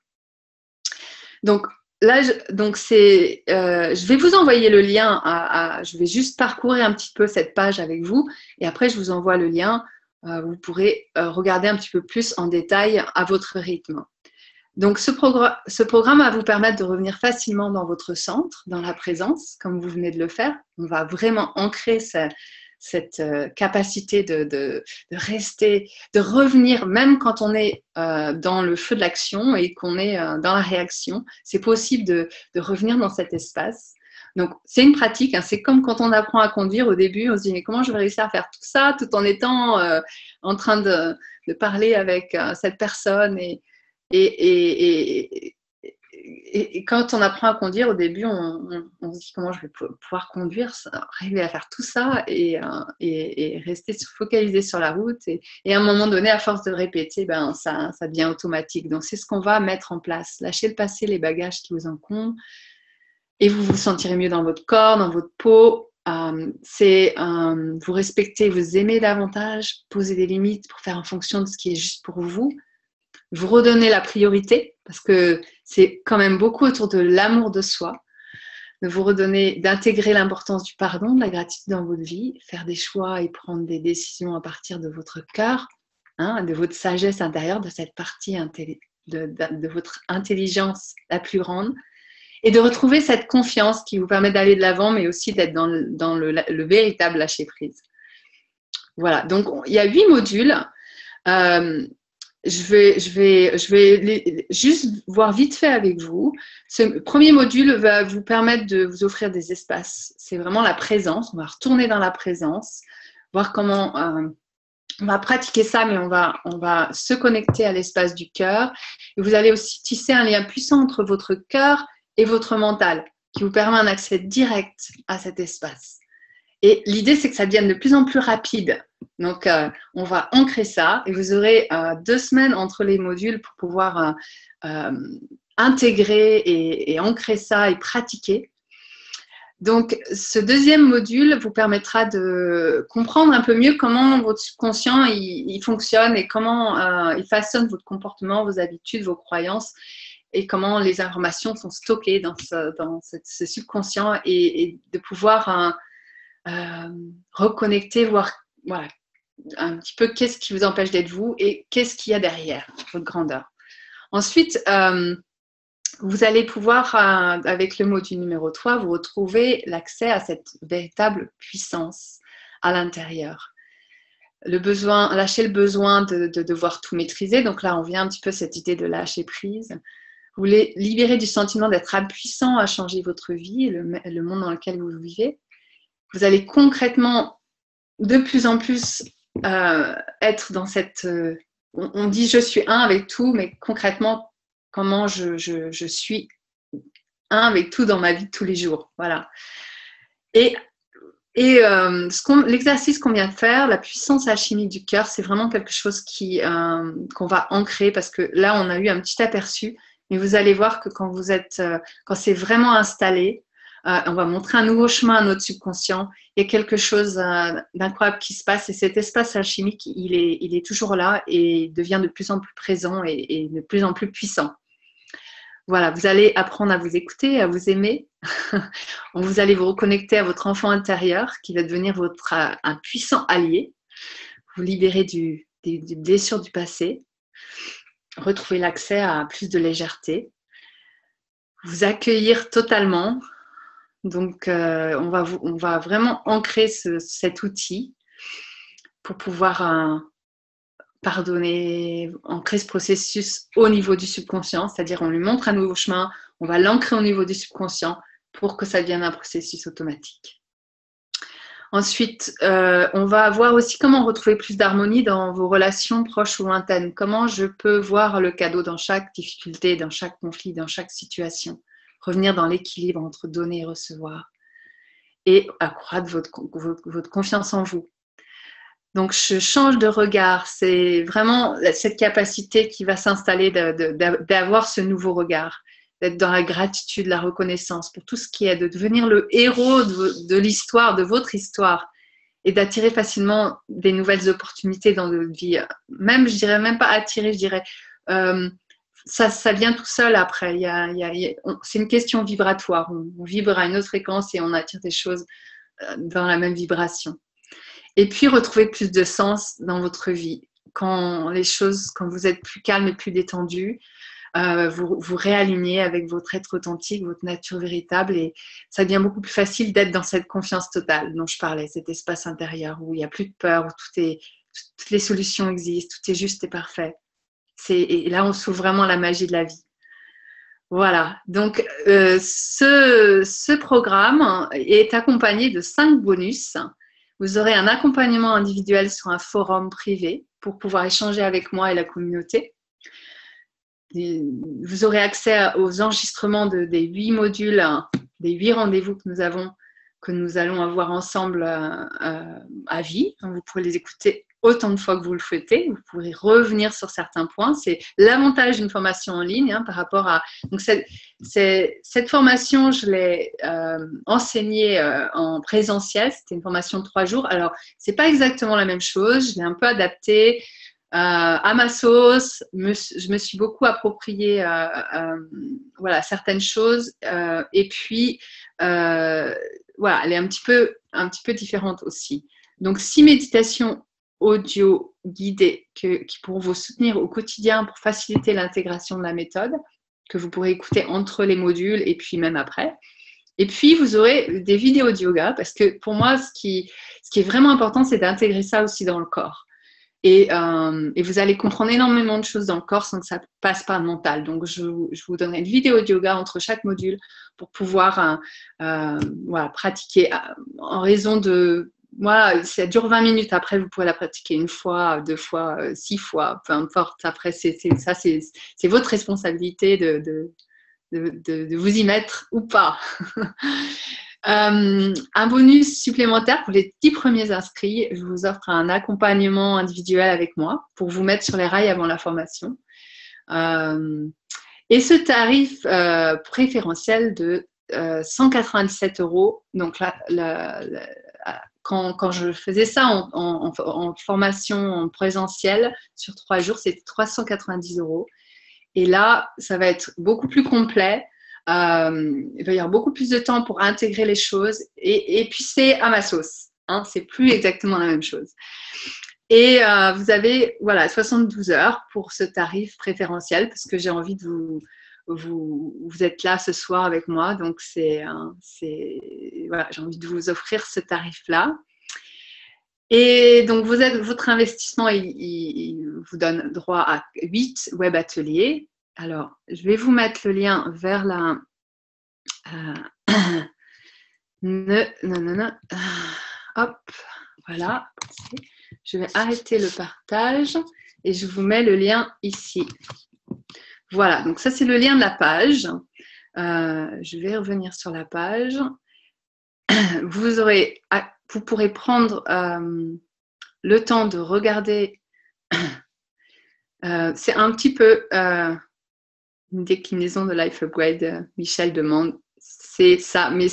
Donc là, je vais vous envoyer le lien. Je vais juste parcourir un petit peu cette page avec vous et après, je vous envoie le lien. Vous pourrez regarder un petit peu plus en détail à votre rythme. Donc, ce programme va vous permettre de revenir facilement dans votre centre, dans la présence, comme vous venez de le faire. On va vraiment ancrer cette capacité de rester, de revenir, même quand on est dans le feu de l'action et qu'on est dans la réaction. C'est possible de revenir dans cet espace. Donc, c'est une pratique. Hein. C'est comme quand on apprend à conduire au début, on se dit mais comment je vais réussir à faire tout ça tout en étant en train de parler avec cette personne et quand on apprend à conduire, au début, on se dit comment je vais pouvoir conduire, arriver à faire tout ça et rester focalisé sur la route. Et à un moment donné, à force de répéter, ça devient automatique. Donc, c'est ce qu'on va mettre en place. Lâchez le passé, les bagages qui vous encombrent et vous vous sentirez mieux dans votre corps, dans votre peau. Vous respectez, vous aimez davantage, poser des limites pour faire en fonction de ce qui est juste pour vous. Vous redonnez la priorité, parce que c'est quand même beaucoup autour de l'amour de soi, de vous redonner, d'intégrer l'importance du pardon, de la gratitude dans votre vie, faire des choix et prendre des décisions à partir de votre cœur, de votre sagesse intérieure, de cette partie de votre intelligence la plus grande, et de retrouver cette confiance qui vous permet d'aller de l'avant, mais aussi d'être dans le véritable lâcher-prise. Voilà, donc il y a 8 modules. Je vais juste voir vite fait avec vous. Ce premier module va vous permettre de vous offrir des espaces. C'est vraiment la présence. On va retourner dans la présence, voir comment on va pratiquer ça, mais on va se connecter à l'espace du cœur. Et vous allez aussi tisser un lien puissant entre votre cœur et votre mental, qui vous permet un accès direct à cet espace. Et l'idée, c'est que ça devienne de plus en plus rapide. Donc, on va ancrer ça et vous aurez 2 semaines entre les modules pour pouvoir intégrer et ancrer ça et pratiquer. Donc, ce deuxième module vous permettra de comprendre un peu mieux comment votre subconscient il fonctionne et comment il façonne votre comportement, vos habitudes, vos croyances et comment les informations sont stockées dans ce subconscient et de pouvoir reconnecter, voir voilà, un petit peu qu'est-ce qui vous empêche d'être vous et qu'est-ce qu'il y a derrière votre grandeur. Ensuite, vous allez pouvoir, avec le module numéro 3, vous retrouver l'accès à cette véritable puissance à l'intérieur. Lâcher le besoin de devoir tout maîtriser. Donc là, on vient un petit peu à cette idée de lâcher prise. Vous voulez libérer du sentiment d'être impuissant à changer votre vie, le monde dans lequel vous vivez. Vous allez concrètement, de plus en plus, être dans cette... on dit je suis un avec tout, mais concrètement, comment je suis un avec tout dans ma vie de tous les jours. Voilà. Et l'exercice qu'on vient de faire, la puissance alchimique du cœur, c'est vraiment quelque chose qu'on va ancrer parce que là, on a eu un petit aperçu, mais vous allez voir que quand c'est vraiment installé, on va montrer un nouveau chemin à notre subconscient. Il y a quelque chose d'incroyable qui se passe et cet espace alchimique, il est toujours là et devient de plus en plus présent et de plus en plus puissant. Voilà, vous allez apprendre à vous écouter, à vous aimer. Vous allez vous reconnecter à votre enfant intérieur qui va devenir un puissant allié. Vous libérer des blessures du passé. Retrouver l'accès à plus de légèreté. Vous accueillir totalement. Donc, on va vraiment ancrer cet outil pour pouvoir pardonner, ancrer ce processus au niveau du subconscient, c'est-à-dire on lui montre un nouveau chemin, on va l'ancrer au niveau du subconscient pour que ça devienne un processus automatique. Ensuite, on va voir aussi comment retrouver plus d'harmonie dans vos relations proches ou lointaines. Comment je peux voir le cadeau dans chaque difficulté, dans chaque conflit, dans chaque situation. Revenir dans l'équilibre entre donner et recevoir. Et accroître votre confiance en vous. Donc, je change de regard. C'est vraiment cette capacité qui va s'installer d'avoir ce nouveau regard, d'être dans la gratitude, la reconnaissance pour tout ce qui est, de devenir le héros de l'histoire, de votre histoire, et d'attirer facilement des nouvelles opportunités dans votre vie. Même, je dirais même pas attirer, je dirais, ça vient tout seul après. C'est une question vibratoire. On vibre à une autre fréquence et on attire des choses dans la même vibration. Et puis, retrouver plus de sens dans votre vie. Quand vous êtes plus calme et plus détendu, vous réalignez avec votre être authentique, votre nature véritable, et ça devient beaucoup plus facile d'être dans cette confiance totale dont je parlais, cet espace intérieur où il n'y a plus de peur, où toutes les solutions existent, tout est juste et parfait. Et là, on s'ouvre vraiment à la magie de la vie. Voilà, donc ce programme est accompagné de 5 bonus. Vous aurez un accompagnement individuel sur un forum privé pour pouvoir échanger avec moi et la communauté. Vous aurez accès aux enregistrements des 8 modules, des 8 rendez-vous que nous allons avoir ensemble à vie. Vous pourrez les écouter autant de fois que vous le souhaitez. Vous pourrez revenir sur certains points. C'est l'avantage d'une formation en ligne par rapport à… Donc, cette formation, je l'ai enseignée en présentiel. C'était une formation de 3 jours. Alors, ce n'est pas exactement la même chose. Je l'ai un peu adaptée à ma sauce. Je me suis beaucoup approprié certaines choses. Et puis, voilà, elle est un petit peu différente aussi. Donc, 6 méditations audio guidées qui pourront vous soutenir au quotidien pour faciliter l'intégration de la méthode, que vous pourrez écouter entre les modules et puis même après. Et puis, vous aurez des vidéos de yoga, parce que pour moi, ce qui est vraiment important, c'est d'intégrer ça aussi dans le corps. Et vous allez comprendre énormément de choses dans le corps sans que ça passe par le mental. Donc, je vous donnerai une vidéo de yoga entre chaque module pour pouvoir pratiquer en raison de… Voilà, ça dure 20 minutes. Après, vous pourrez la pratiquer 1 fois, 2 fois, 6 fois, peu importe. Après, c'est votre responsabilité de vous y mettre ou pas. Un bonus supplémentaire pour les 10 premiers inscrits, je vous offre un accompagnement individuel avec moi pour vous mettre sur les rails avant la formation. Et ce tarif préférentiel de 197 €, donc là, quand je faisais ça en formation en présentiel sur 3 jours, c'était 390 €. Et là, ça va être beaucoup plus complet. Il va y avoir beaucoup plus de temps pour intégrer les choses. Et puis, c'est à ma sauce. C'est plus exactement la même chose. Et vous avez 72 heures pour ce tarif préférentiel parce que j'ai envie de vous êtes là ce soir avec moi. Donc, j'ai envie de vous offrir ce tarif-là. Et donc, votre investissement, il vous donne droit à 8 web ateliers. Alors, je vais vous mettre le lien vers la… hop, voilà. Je vais arrêter le partage et je vous mets le lien ici. Voilà, donc ça, c'est le lien de la page. Je vais revenir sur la page. Vous pourrez prendre le temps de regarder. C'est un petit peu… une déclinaison de Life Upgrade, Michel demande, c'est ça, mais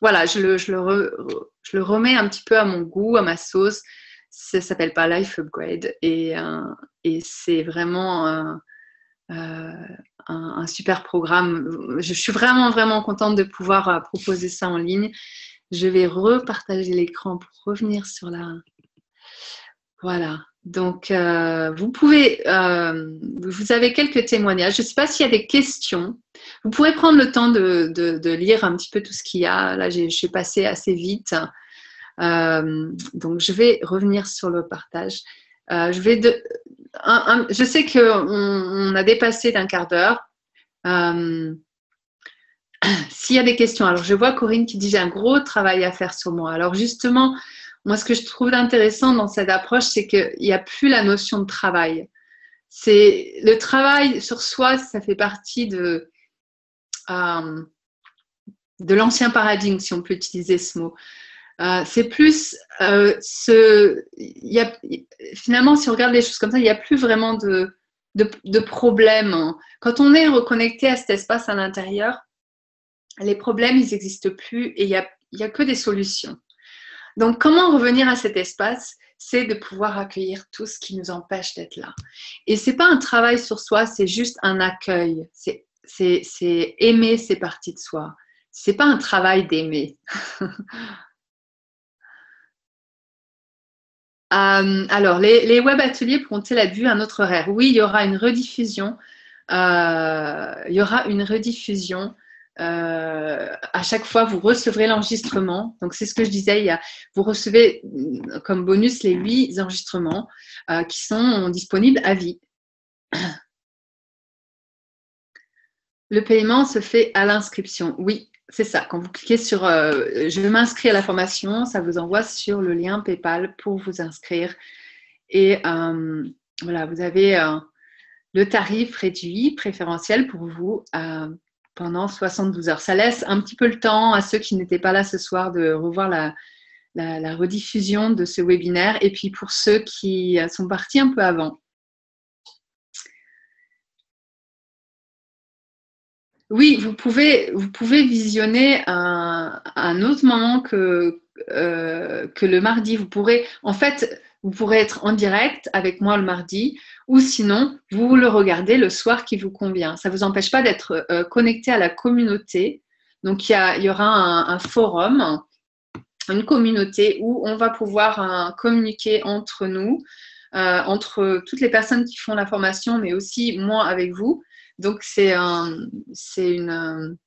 voilà, je le remets un petit peu à mon goût, à ma sauce. Ça s'appelle pas Life Upgrade et c'est vraiment un super programme. Je suis vraiment, vraiment contente de pouvoir proposer ça en ligne. Je vais repartager l'écran pour revenir sur la… Voilà. Donc, vous avez quelques témoignages. Je ne sais pas s'il y a des questions. Vous pourrez prendre le temps de lire un petit peu tout ce qu'il y a. Là, je suis passée assez vite. Donc, je vais revenir sur le partage. Je sais qu'on a dépassé d'un quart d'heure. S'il y a des questions, alors je vois Corinne qui dit j'ai un gros travail à faire sur moi. Alors justement, moi ce que je trouve intéressant dans cette approche, c'est qu'il n'y a plus la notion de travail. C'est le travail sur soi, ça fait partie de l'ancien paradigme, si on peut utiliser ce mot. C'est plus finalement, si on regarde les choses comme ça, il n'y a plus vraiment de problème. Quand on est reconnecté à cet espace à l'intérieur, les problèmes, ils n'existent plus et il y a que des solutions. Donc, comment revenir à cet espace? C'est de pouvoir accueillir tout ce qui nous empêche d'être là. Et ce n'est pas un travail sur soi, c'est juste un accueil. C'est aimer ces parties de soi. Ce n'est pas un travail d'aimer. Alors, les web ateliers pourront-ils être vus à notre horaire? Oui, il y aura une rediffusion. À chaque fois, vous recevrez l'enregistrement. Donc, c'est ce que je disais. Vous recevez comme bonus les 8 enregistrements qui sont disponibles à vie. Le paiement se fait à l'inscription. Oui, c'est ça. Quand vous cliquez sur je veux m'inscrire à la formation, ça vous envoie sur le lien PayPal pour vous inscrire. Et voilà, vous avez le tarif réduit, préférentiel pour vous pendant 72 heures. Ça laisse un petit peu le temps à ceux qui n'étaient pas là ce soir de revoir la rediffusion de ce webinaire. Et puis pour ceux qui sont partis un peu avant. Oui, vous pouvez visionner un autre moment que le mardi. Vous pourrez être en direct avec moi le mardi ou sinon, vous le regardez le soir qui vous convient. Ça ne vous empêche pas d'être connecté à la communauté. Donc, il y aura un forum, une communauté où on va pouvoir communiquer entre nous, entre toutes les personnes qui font la formation, mais aussi moi avec vous. Donc, c'est une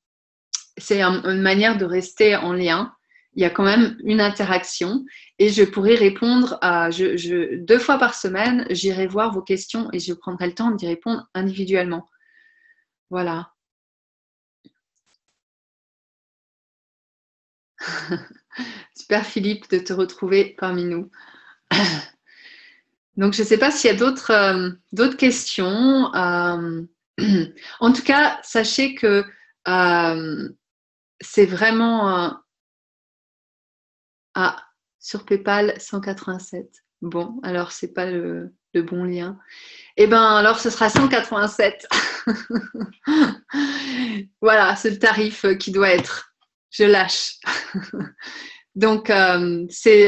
manière de rester en lien. Il y a quand même une interaction et je pourrai répondre 2 fois par semaine, j'irai voir vos questions et je prendrai le temps d'y répondre individuellement. Voilà. Super Philippe de te retrouver parmi nous. Donc, je ne sais pas s'il y a d'autres questions. En tout cas, sachez que c'est vraiment sur PayPal 187. Bon, alors c'est pas le bon lien. Eh bien, alors ce sera 187. Voilà, c'est le tarif qui doit être. Je lâche. Donc, c'est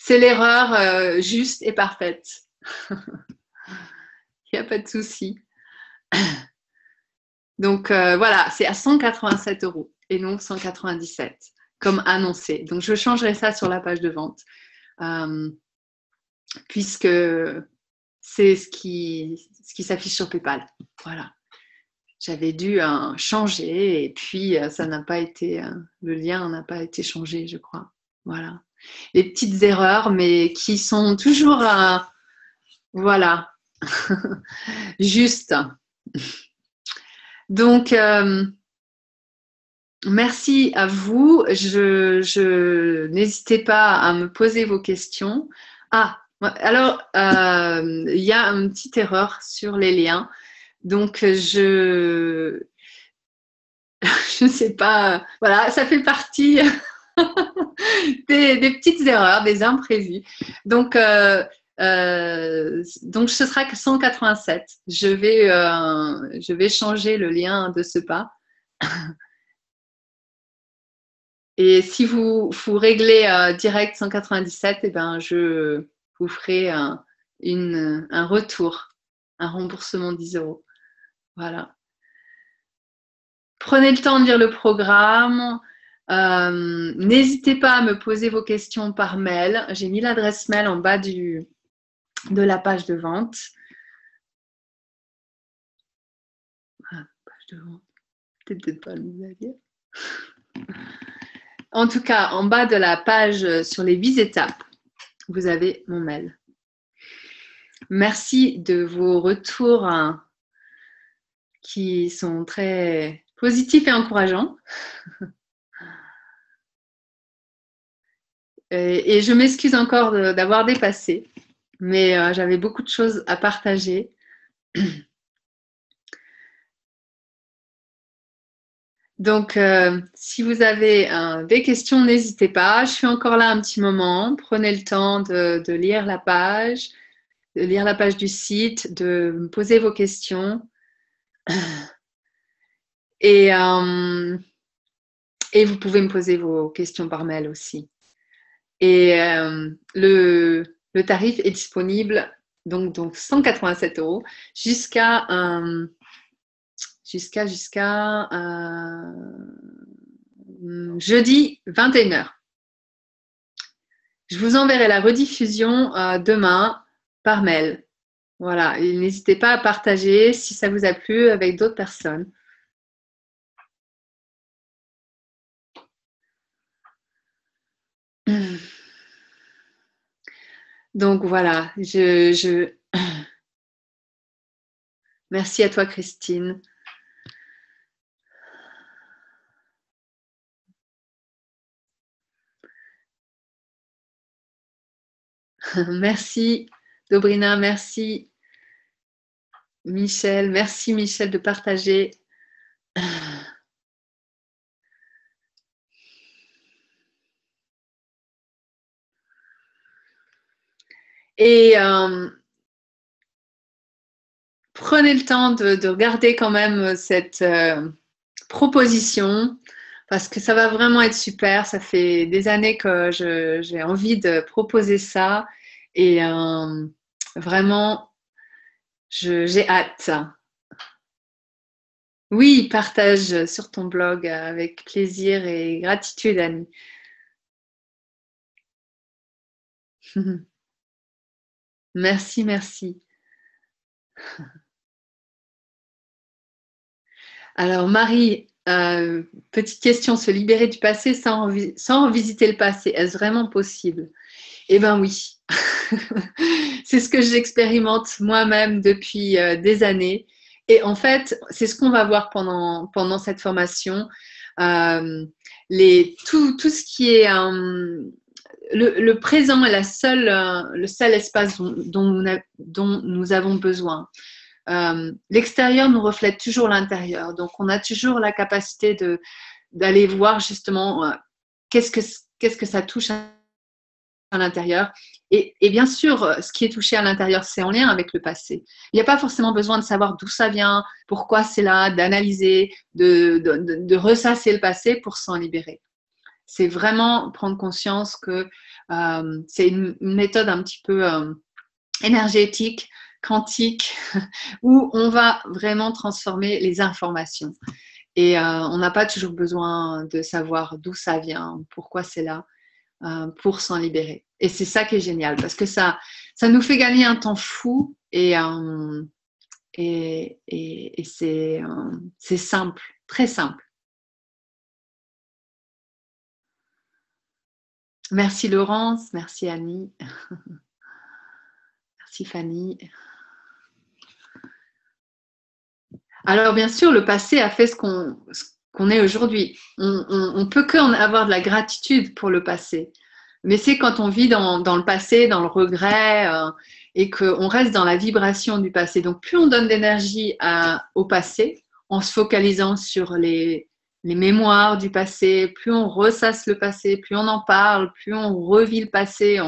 l'erreur juste et parfaite. Il n'y a pas de souci. Donc, voilà, c'est à 187 € et non 197, comme annoncé. Donc, je changerai ça sur la page de vente, puisque c'est ce qui s'affiche sur PayPal. Voilà. J'avais dû changer et puis ça n'a pas été, le lien n'a pas été changé, je crois. Voilà. Les petites erreurs, mais qui sont toujours, voilà, juste. Donc, merci à vous. N'hésitez pas à me poser vos questions. Alors, il y a une petite erreur sur les liens. Donc, je ne sais pas. Voilà, ça fait partie des petites erreurs, des imprévus. Donc, ce sera que 187. Je vais changer le lien de ce pas. Et si vous réglez direct 197, eh ben, je vous ferai un retour, un remboursement 10 €. Voilà. Prenez le temps de lire le programme. N'hésitez pas à me poser vos questions par mail. J'ai mis l'adresse mail en bas de la page de vente. Page de vente. Peut-être pas le mot à dire. En tout cas, en bas de la page sur les 8 étapes, vous avez mon mail. Merci de vos retours qui sont très positifs et encourageants. Et je m'excuse encore d'avoir dépassé, mais j'avais beaucoup de choses à partager. Donc, si vous avez des questions, n'hésitez pas. Je suis encore là un petit moment. Prenez le temps de lire la page, du site, de me poser vos questions. Et vous pouvez me poser vos questions par mail aussi. Et le tarif est disponible, donc 187 € jusqu'à jeudi 21h. Je vous enverrai la rediffusion demain par mail. Voilà, et n'hésitez pas à partager si ça vous a plu avec d'autres personnes. Donc voilà, merci à toi Christine. Merci Dobrina, merci Michel, merci Michel de partager. Et prenez le temps de regarder quand même cette proposition parce que ça va vraiment être super. Ça fait des années que j'ai envie de proposer ça et vraiment, j'ai hâte. Oui, partage sur ton blog avec plaisir et gratitude, Annie. Merci, merci. Alors, Marie, petite question, se libérer du passé sans revisiter le passé, est-ce vraiment possible? Eh bien oui, c'est ce que j'expérimente moi-même depuis des années. Et en fait, c'est ce qu'on va voir pendant cette formation. Tout ce qui est le présent est le seul espace dont nous avons besoin. L'extérieur nous reflète toujours l'intérieur. Donc, on a toujours la capacité d'aller voir justement qu'est-ce que ça touche à l'intérieur. Et bien sûr, ce qui est touché à l'intérieur, c'est en lien avec le passé. Il n'y a pas forcément besoin de savoir d'où ça vient, pourquoi c'est là, d'analyser, de ressasser le passé pour s'en libérer. C'est vraiment prendre conscience que c'est une méthode un petit peu énergétique, quantique, où on va vraiment transformer les informations. Et on n'a pas toujours besoin de savoir d'où ça vient, pourquoi c'est là, pour s'en libérer. Et c'est ça qui est génial, parce que ça nous fait gagner un temps fou et c'est simple, très simple. Merci Laurence, merci Annie, merci Fanny. Alors bien sûr, le passé a fait ce qu'on est aujourd'hui. On peut qu'en avoir de la gratitude pour le passé. Mais c'est quand on vit dans le passé, dans le regret, et qu'on reste dans la vibration du passé. Donc plus on donne d'énergie au passé, en se focalisant sur les mémoires du passé, plus on ressasse le passé, plus on en parle, plus on revit le passé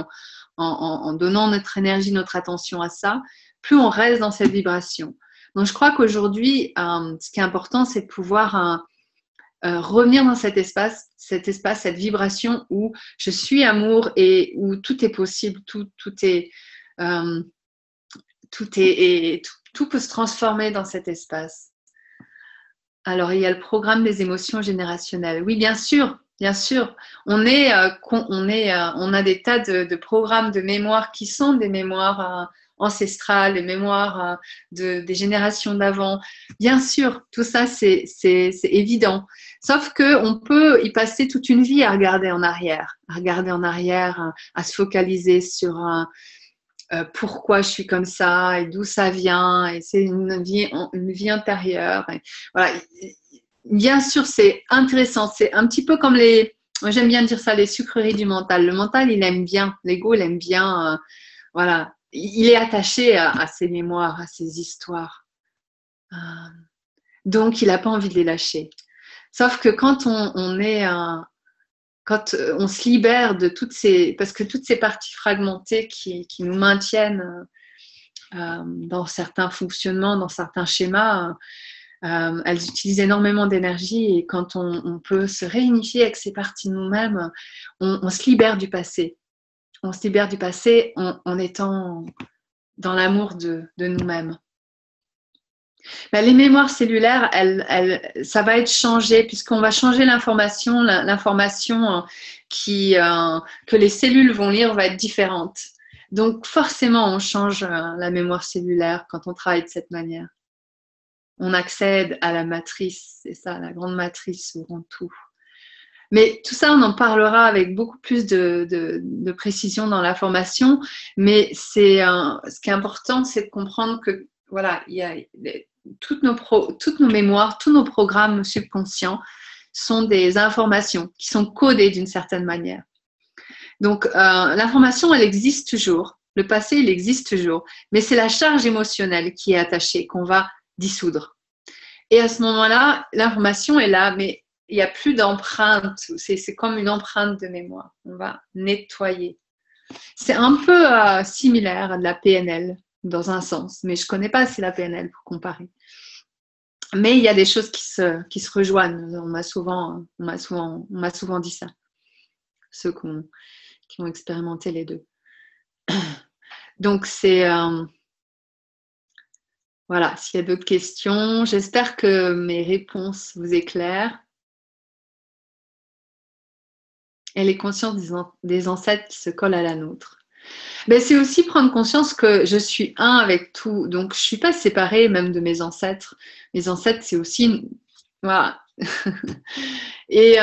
en donnant notre énergie, notre attention à ça, plus on reste dans cette vibration. Donc je crois qu'aujourd'hui, ce qui est important, c'est de pouvoir revenir dans cet espace, cette vibration où je suis amour et où tout est possible, tout peut se transformer dans cet espace. Alors, il y a le programme des émotions générationnelles. Oui, bien sûr, bien sûr. On a des tas de programmes de mémoire qui sont des mémoires ancestrales, les mémoires des générations d'avant. Bien sûr, tout ça, c'est évident. Sauf qu'on peut y passer toute une vie à regarder en arrière, à se focaliser sur pourquoi je suis comme ça et d'où ça vient. Et c'est une vie intérieure. Et voilà. Bien sûr, c'est intéressant. C'est un petit peu comme moi, j'aime bien dire ça, les sucreries du mental. Le mental, il aime bien. L'ego, il aime bien. Voilà. Il est attaché à ses mémoires, à ses histoires. Donc, il n'a pas envie de les lâcher. Sauf que quand quand on se libère de parce que toutes ces parties fragmentées qui nous maintiennent dans certains fonctionnements, dans certains schémas, elles utilisent énormément d'énergie et quand on peut se réunifier avec ces parties de nous-mêmes, on se libère du passé. On se libère du passé en étant dans l'amour de nous-mêmes. Ben, les mémoires cellulaires, ça va être changé puisqu'on va changer l'information que les cellules vont lire va être différente. Donc forcément, on change la mémoire cellulaire quand on travaille de cette manière. On accède à la matrice, c'est ça, la grande matrice où on tout. Mais tout ça, on en parlera avec beaucoup plus de précision dans la formation. Mais ce qui est important, c'est de comprendre que voilà, il y a toutes nos mémoires, tous nos programmes subconscients sont des informations qui sont codées d'une certaine manière. Donc, l'information, elle existe toujours. Le passé, il existe toujours. Mais c'est la charge émotionnelle qui est attachée, qu'on va dissoudre. Et à ce moment-là, l'information est là, mais il n'y a plus d'empreinte. C'est comme une empreinte de mémoire. On va nettoyer. C'est un peu similaire à de la PNL dans un sens, mais je ne connais pas assez la PNL pour comparer. Mais il y a des choses qui se rejoignent. On m'a souvent dit ça. Ceux qui ont expérimenté les deux. Donc c'est voilà, s'il y a d'autres questions, j'espère que mes réponses vous éclairent. Et les consciences des ancêtres qui se collent à la nôtre. Ben, c'est aussi prendre conscience que je suis un avec tout. Donc, je ne suis pas séparée même de mes ancêtres. Mes ancêtres, c'est aussi... Voilà. et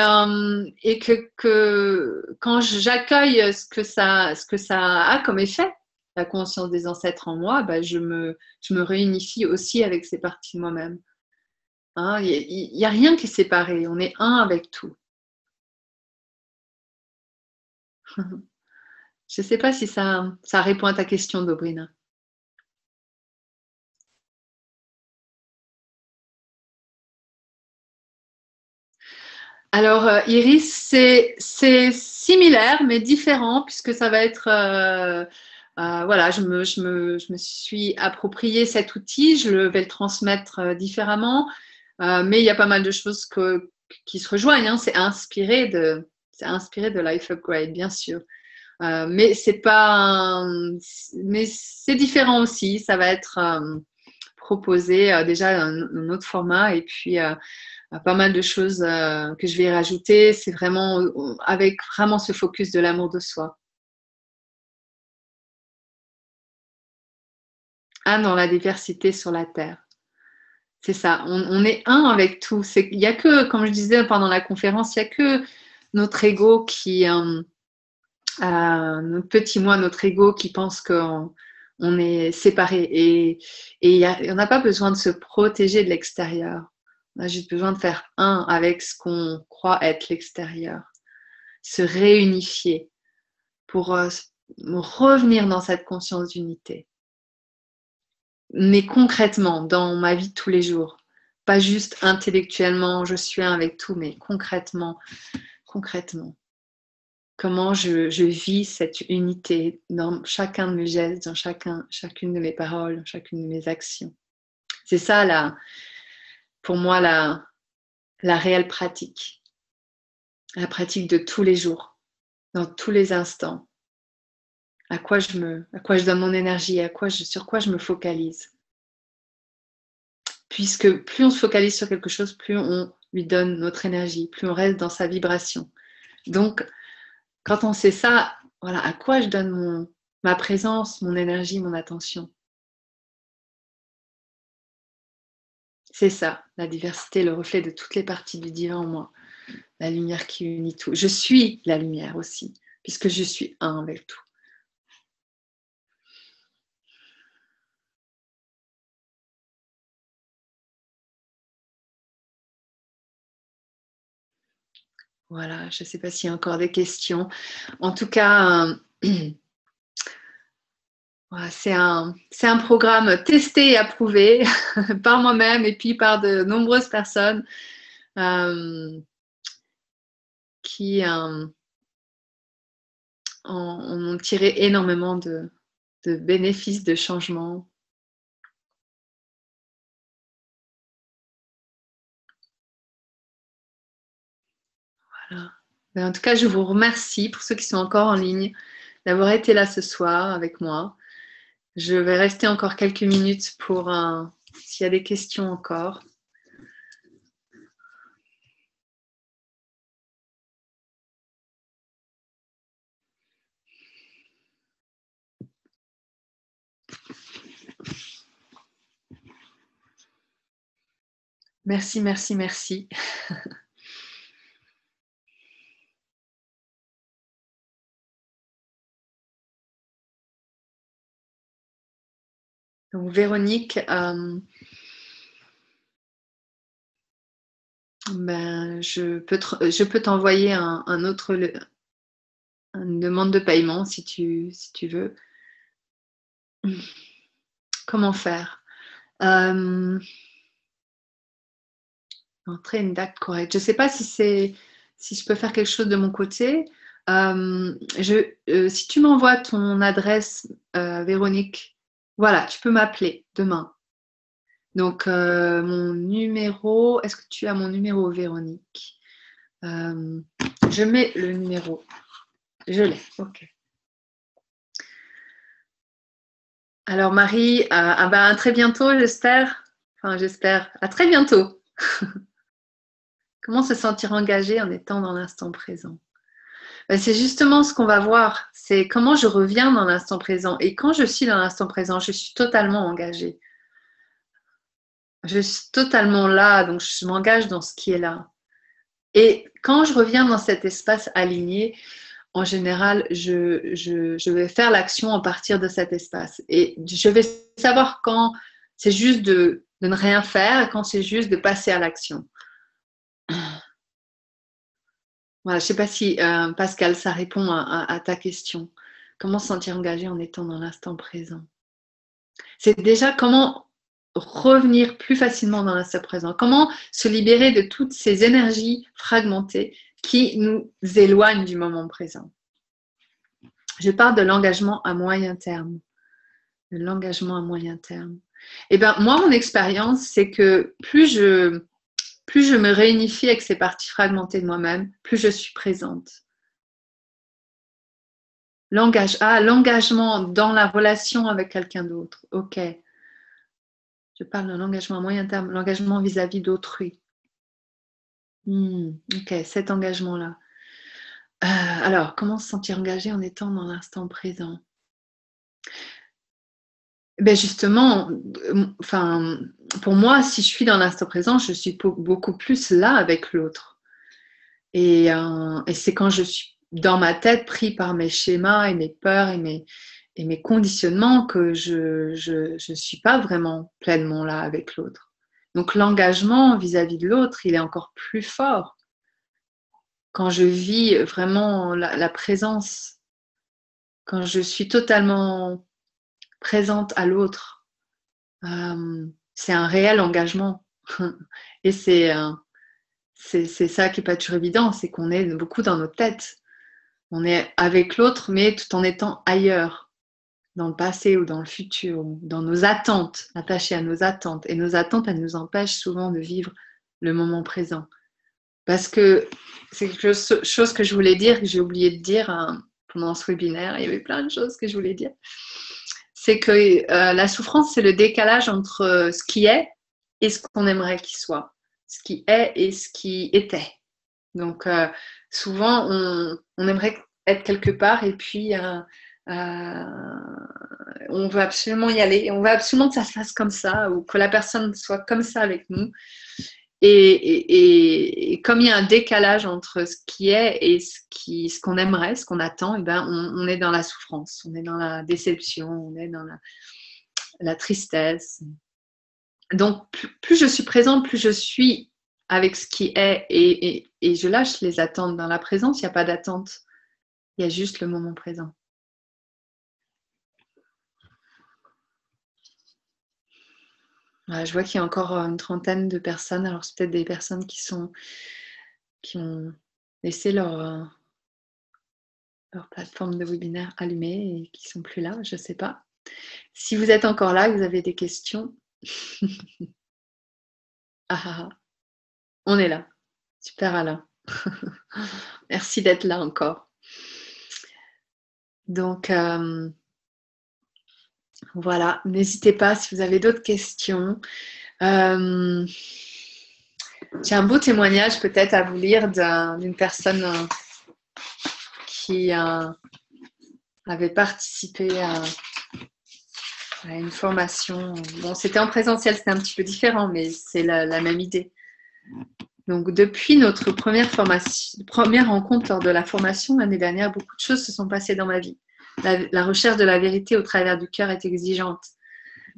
que quand j'accueille ce que ça a comme effet, la conscience des ancêtres en moi, ben, je me réunifie aussi avec ces parties de moi-même. Hein, il n'y a rien qui est séparé. On est un avec tout. Je ne sais pas si ça répond à ta question, Dobrina. Alors, Iris, c'est similaire, mais différent, puisque ça va être... voilà, je me suis approprié cet outil, je vais le transmettre différemment, mais il y a pas mal de choses qui se rejoignent. Hein. C'est inspiré de Life Upgrade, bien sûr. Mais c'est différent aussi. Ça va être proposé déjà un autre format et puis pas mal de choses que je vais rajouter. C'est vraiment avec vraiment ce focus de l'amour de soi. Un dans la diversité sur la Terre. C'est ça. On est un avec tout. Il n'y a que, comme je disais pendant la conférence, il n'y a que notre ego notre petit moi, notre ego qui pense qu'on est séparé et on n'a pas besoin de se protéger de l'extérieur. On a juste besoin de faire un avec ce qu'on croit être l'extérieur, se réunifier pour revenir dans cette conscience d'unité. Mais concrètement, dans ma vie de tous les jours, pas juste intellectuellement, je suis un avec tout, mais concrètement. Comment je vis cette unité dans chacun de mes gestes, dans chacune de mes paroles, dans chacune de mes actions. C'est ça, pour moi, la réelle pratique. La pratique de tous les jours, dans tous les instants. À quoi je donne mon énergie, sur quoi je me focalise. Puisque plus on se focalise sur quelque chose, plus on lui donne notre énergie, plus on reste dans sa vibration. Donc, quand on sait ça, voilà, à quoi je donne ma présence, mon énergie, mon attention. C'est ça, la diversité, le reflet de toutes les parties du divin en moi. La lumière qui unit tout. Je suis la lumière aussi, puisque je suis un avec tout. Voilà, je ne sais pas s'il y a encore des questions. En tout cas, c'est un programme testé et approuvé par moi-même et puis par de nombreuses personnes qui en ont tiré énormément de bénéfices, de changements. Voilà. Mais en tout cas, je vous remercie pour ceux qui sont encore en ligne d'avoir été là ce soir avec moi. Je vais rester encore quelques minutes pour s'il y a des questions encore. Merci, merci, merci. Donc, Véronique, je peux t'envoyer un autre, une demande de paiement si tu veux. Comment faire entrer une date correcte. Je ne sais pas si je peux faire quelque chose de mon côté. Si tu m'envoies ton adresse, Véronique, voilà, tu peux m'appeler demain. Donc, mon numéro, est-ce que tu as mon numéro, Véronique? Je mets le numéro. Je l'ai, ok. Alors, Marie, à très bientôt, j'espère. Enfin, j'espère. À très bientôt. Comment se sentir engagé en étant dans l'instant présent? C'est justement ce qu'on va voir. C'est comment je reviens dans l'instant présent. Et quand je suis dans l'instant présent, je suis totalement engagée. Je suis totalement là, donc je m'engage dans ce qui est là. Et quand je reviens dans cet espace aligné, en général, je vais faire l'action à partir de cet espace. Et je vais savoir quand c'est juste de ne rien faire et quand c'est juste de passer à l'action. Voilà, je ne sais pas si, Pascal, ça répond à ta question. Comment se sentir engagé en étant dans l'instant présent? C'est déjà comment revenir plus facilement dans l'instant présent. Comment se libérer de toutes ces énergies fragmentées qui nous éloignent du moment présent. Je parle de l'engagement à moyen terme. De l'engagement à moyen terme. Eh bien, moi, mon expérience, c'est que plus je me réunifie avec ces parties fragmentées de moi-même, plus je suis présente. L'engagement dans la relation avec quelqu'un d'autre. Ok. Je parle de l'engagement à moyen terme, l'engagement vis-à-vis d'autrui. Ok, cet engagement-là. Alors, comment se sentir engagé en étant dans l'instant présent? Ben justement, pour moi, si je suis dans l'instant présent, je suis beaucoup plus là avec l'autre. Et c'est quand je suis dans ma tête pris par mes schémas et mes peurs et mes conditionnements que je suis pas vraiment pleinement là avec l'autre. Donc l'engagement vis-à-vis de l'autre, il est encore plus fort. Quand je vis vraiment la présence, quand je suis totalement présente à l'autre, c'est un réel engagement. Et c'est ça qui n'est pas toujours évident, c'est qu'on est beaucoup dans nos têtes. On est avec l'autre, mais tout en étant ailleurs, dans le passé ou dans le futur, ou dans nos attentes, attachées à nos attentes. Et nos attentes, elles nous empêchent souvent de vivre le moment présent. Parce que c'est quelque chose que je voulais dire, que j'ai oublié de dire pendant ce webinaire. Il y avait plein de choses que je voulais dire. C'est que la souffrance, c'est le décalage entre ce qui est et ce qu'on aimerait qu'il soit. Ce qui est et ce qui était. Donc, souvent, on aimerait être quelque part et puis On veut absolument y aller, on veut absolument que ça se fasse comme ça ou que la personne soit comme ça avec nous. Et comme il y a un décalage entre ce qui est et ce qu'on aimerait, ce qu'on attend, et ben on est dans la souffrance, on est dans la déception, on est dans la tristesse. Donc, plus je suis présente, plus je suis avec ce qui est et je lâche les attentes. Dans la présence, il n'y a pas d'attente, il y a juste le moment présent. Je vois qu'il y a encore une trentaine de personnes. Alors, c'est peut-être des personnes qui ont laissé leur plateforme de webinaire allumée et qui ne sont plus là, je ne sais pas. Si vous êtes encore là, vous avez des questions, on est là. Super Alain. Merci d'être là encore. Donc, voilà, n'hésitez pas si vous avez d'autres questions. J'ai un beau témoignage peut-être à vous lire d'une personne qui avait participé à une formation. Bon, c'était en présentiel, c'était un petit peu différent, mais c'est la même idée. Donc, depuis notre première rencontre lors de la formation l'année dernière, beaucoup de choses se sont passées dans ma vie. La recherche de la vérité au travers du cœur est exigeante.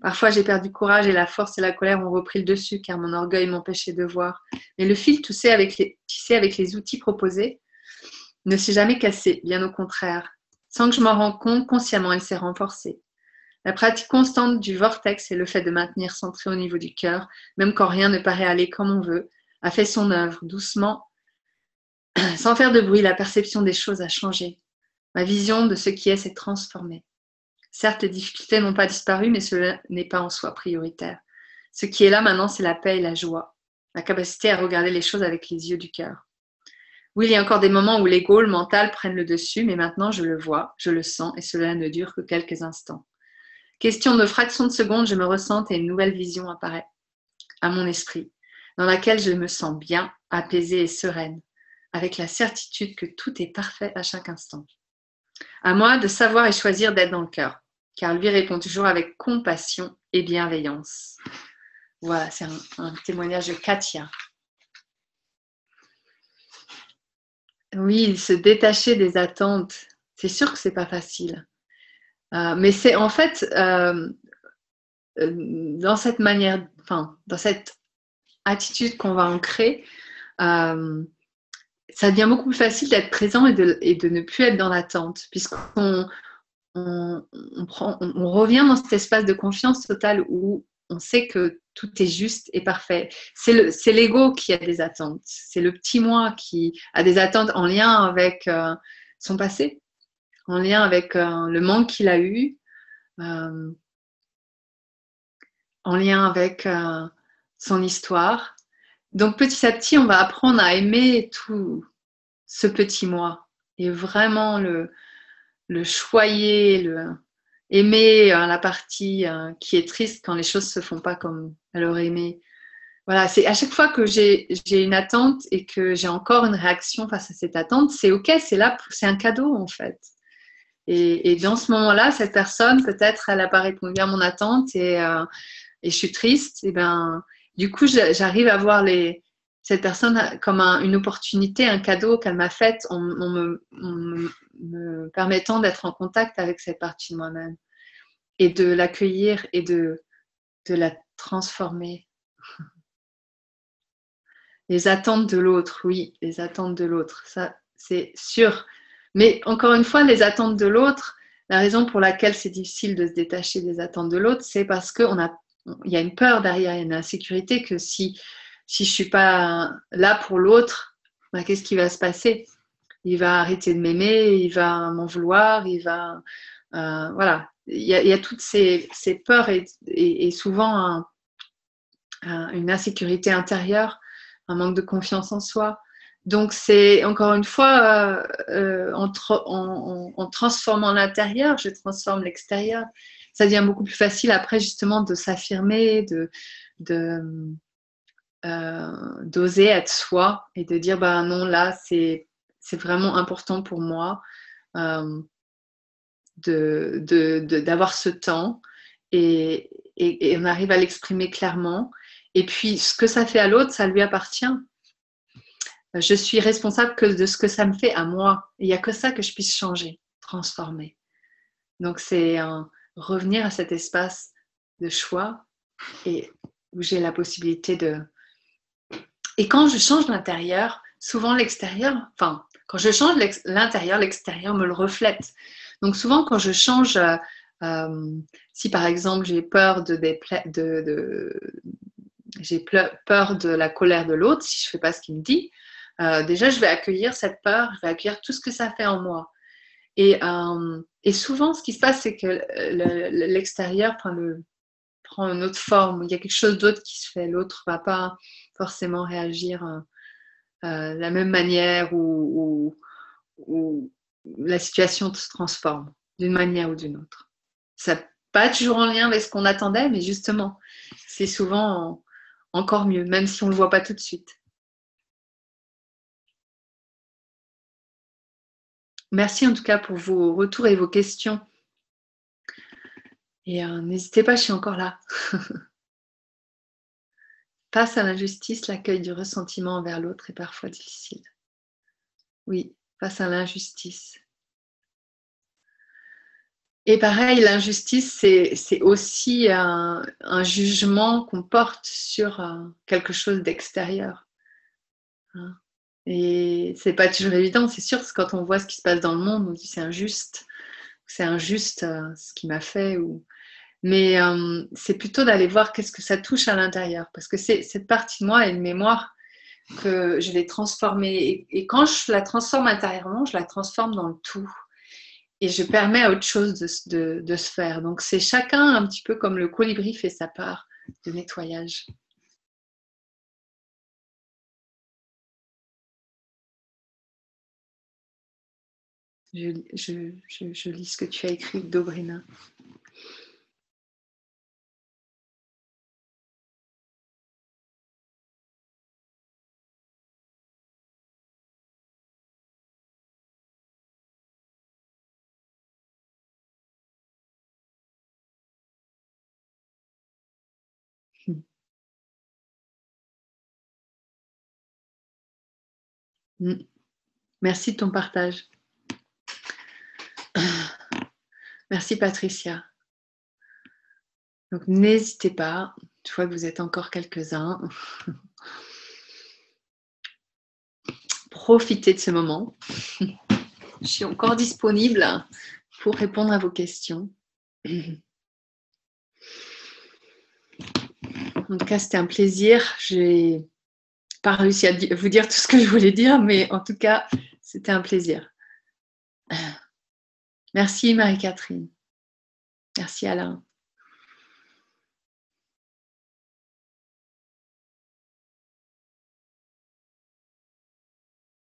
Parfois, j'ai perdu courage et la force et la colère ont repris le dessus car mon orgueil m'empêchait de voir. Mais le fil tissé avec les outils proposés ne s'est jamais cassé, bien au contraire. Sans que je m'en rende compte, consciemment, il s'est renforcé. La pratique constante du vortex et le fait de maintenir centré au niveau du cœur, même quand rien ne paraît aller comme on veut, a fait son œuvre doucement. Sans faire de bruit, la perception des choses a changé. Ma vision de ce qui est s'est transformée. Certes, les difficultés n'ont pas disparu, mais cela n'est pas en soi prioritaire. Ce qui est là maintenant, c'est la paix et la joie, la capacité à regarder les choses avec les yeux du cœur. Oui, il y a encore des moments où l'ego, le mental prennent le dessus, mais maintenant je le vois, je le sens, et cela ne dure que quelques instants. Question de fraction de seconde, je me ressens et une nouvelle vision apparaît à mon esprit, dans laquelle je me sens bien, apaisée et sereine, avec la certitude que tout est parfait à chaque instant. À moi de savoir et choisir d'être dans le cœur, car lui répond toujours avec compassion et bienveillance. Voilà, c'est un témoignage de Katia. Oui, se détacher des attentes, c'est sûr que c'est pas facile. Mais c'est en fait dans cette manière, enfin, dans cette attitude qu'on va ancrer, ça devient beaucoup plus facile d'être présent et de ne plus être dans l'attente, puisqu'on on revient dans cet espace de confiance totale où on sait que tout est juste et parfait. C'est l'ego qui a des attentes. C'est le petit moi qui a des attentes en lien avec son passé, en lien avec le manque qu'il a eu, en lien avec son histoire. Donc petit à petit, on va apprendre à aimer tout ce petit moi et vraiment le choyer, aimer la partie qui est triste quand les choses se font pas comme elle aurait aimé. Voilà, c'est à chaque fois que j'ai une attente et que j'ai encore une réaction face à cette attente, c'est ok, c'est là, c'est un cadeau en fait. Et dans ce moment-là, cette personne, peut-être, elle n'a pas répondu à mon attente et je suis triste. Et ben, du coup, j'arrive à voir cette personne comme une opportunité, un cadeau qu'elle m'a fait en me permettant d'être en contact avec cette partie de moi-même et de l'accueillir et de la transformer. Les attentes de l'autre, oui, les attentes de l'autre, ça c'est sûr. Mais encore une fois, les attentes de l'autre, la raison pour laquelle c'est difficile de se détacher des attentes de l'autre, c'est parce qu'il y a une peur derrière, il y a une insécurité que si je ne suis pas là pour l'autre, ben, qu'est-ce qui va se passer? Il va arrêter de m'aimer, il va m'en vouloir, il va... voilà, il y a toutes ces peurs et souvent une insécurité intérieure, un manque de confiance en soi. Donc, c'est encore une fois, en transformant l'intérieur, je transforme l'extérieur. Ça devient beaucoup plus facile après, justement, de s'affirmer, d'oser être soi et de dire, bah non, là, c'est vraiment important pour moi. d'avoir ce temps et on arrive à l'exprimer clairement. Et puis, ce que ça fait à l'autre, ça lui appartient. Je suis responsable que de ce que ça me fait à moi. Il n'y a que ça que je puisse changer, transformer. Donc, c'est revenir à cet espace de choix et où j'ai la possibilité de... Et quand je change l'intérieur, souvent l'extérieur, enfin, quand je change l'intérieur, l'extérieur me le reflète. Donc, souvent, quand je change, si par exemple j'ai peur j'ai peur de la colère de l'autre, si je ne fais pas ce qu'il me dit, déjà, je vais accueillir cette peur, je vais accueillir tout ce que ça fait en moi. Et souvent, ce qui se passe, c'est que l'extérieur prend une autre forme. Il y a quelque chose d'autre qui se fait. L'autre ne va pas forcément réagir de la même manière ou la situation se transforme d'une manière ou d'une autre. Ça n'a pas toujours en lien avec ce qu'on attendait, mais justement, c'est souvent encore mieux, même si on ne le voit pas tout de suite. Merci en tout cas pour vos retours et vos questions. Et n'hésitez pas, je suis encore là. Face à l'injustice, l'accueil du ressentiment envers l'autre est parfois difficile. Oui, face à l'injustice. Et pareil, l'injustice, c'est aussi un jugement qu'on porte sur quelque chose d'extérieur. Hein. Et c'est pas toujours évident, c'est sûr, parce que quand on voit ce qui se passe dans le monde, on dit c'est injuste ce qui m'a fait. Mais c'est plutôt d'aller voir qu'est-ce que ça touche à l'intérieur, parce que c'est cette partie de moi et une mémoire que je l'ai transformée. Et quand je la transforme intérieurement, je la transforme dans le tout. Et je permets à autre chose de se faire. Donc c'est chacun un petit peu comme le colibri fait sa part de nettoyage. Je lis ce que tu as écrit, Dobrina. Merci de ton partage. Merci Patricia. Donc n'hésitez pas, je vois que vous êtes encore quelques-uns. Profitez de ce moment. Je suis encore disponible pour répondre à vos questions. En tout cas, c'était un plaisir. Je n'ai pas réussi à vous dire tout ce que je voulais dire, mais en tout cas, c'était un plaisir. Merci Marie-Catherine. Merci Alain.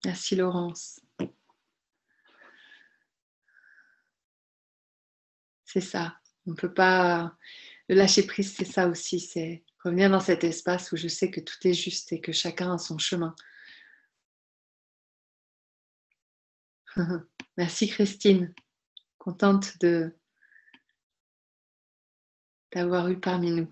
Merci Laurence. C'est ça. On ne peut pas... Le lâcher prise, c'est ça aussi. C'est revenir dans cet espace où je sais que tout est juste et que chacun a son chemin. Merci Christine. Contente d'avoir eu parmi nous.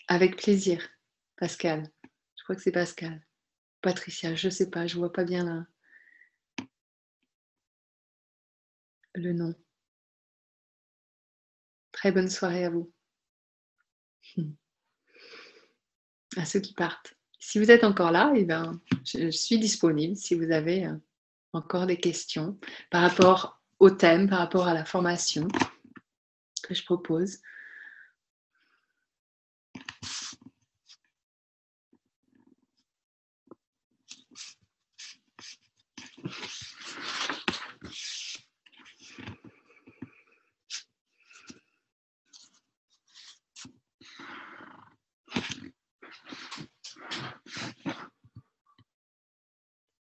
Avec plaisir, Pascal. Je crois que c'est Pascal. Patricia, je ne sais pas, je ne vois pas bien le nom. Très bonne soirée à vous. À ceux qui partent. Si vous êtes encore là, eh ben, je suis disponible si vous avez encore des questions par rapport au thème, par rapport à la formation que je propose.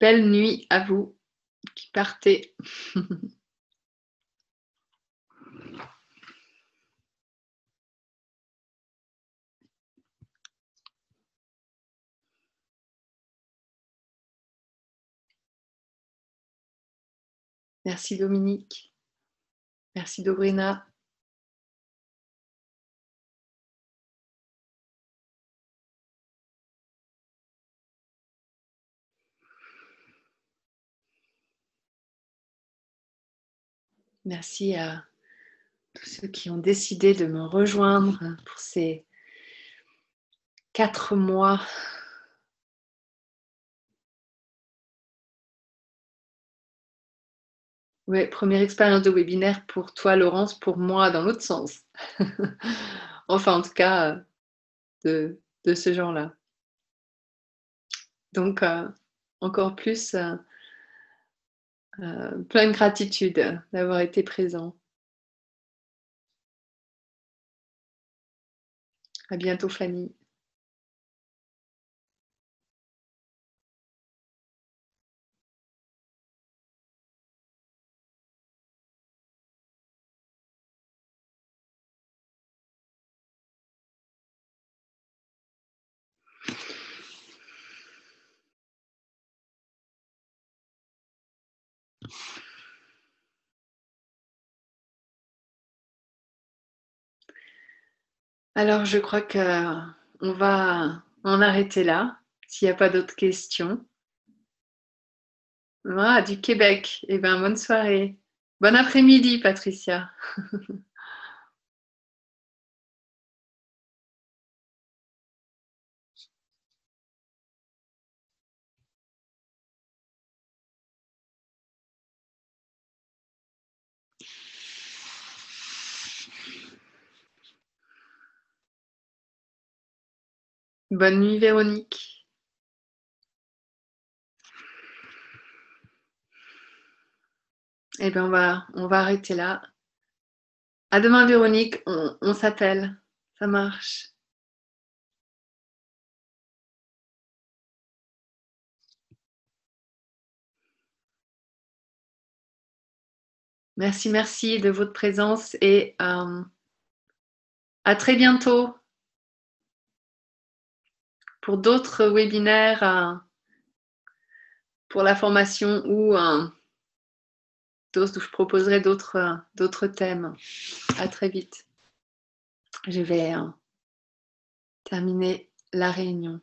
Belle nuit à vous qui partez. Merci Dominique. Merci Dobrina. Merci à tous ceux qui ont décidé de me rejoindre pour ces 4 mois. Ouais, première expérience de webinaire pour toi, Laurence, pour moi, dans l'autre sens. Enfin, en tout cas, de ce genre-là. Donc, encore plus, plein de gratitude d'avoir été présent. À bientôt, Fanny. Alors, je crois qu'on va en arrêter là, s'il n'y a pas d'autres questions. Ah, du Québec. Eh bien, bonne soirée. Bon après-midi, Patricia. Bonne nuit, Véronique. Eh bien, on va arrêter là. À demain, Véronique. On s'appelle. Ça marche. Merci, merci de votre présence et à très bientôt pour d'autres webinaires, pour la formation ou je proposerai d'autres thèmes. À très vite. Je vais terminer la réunion.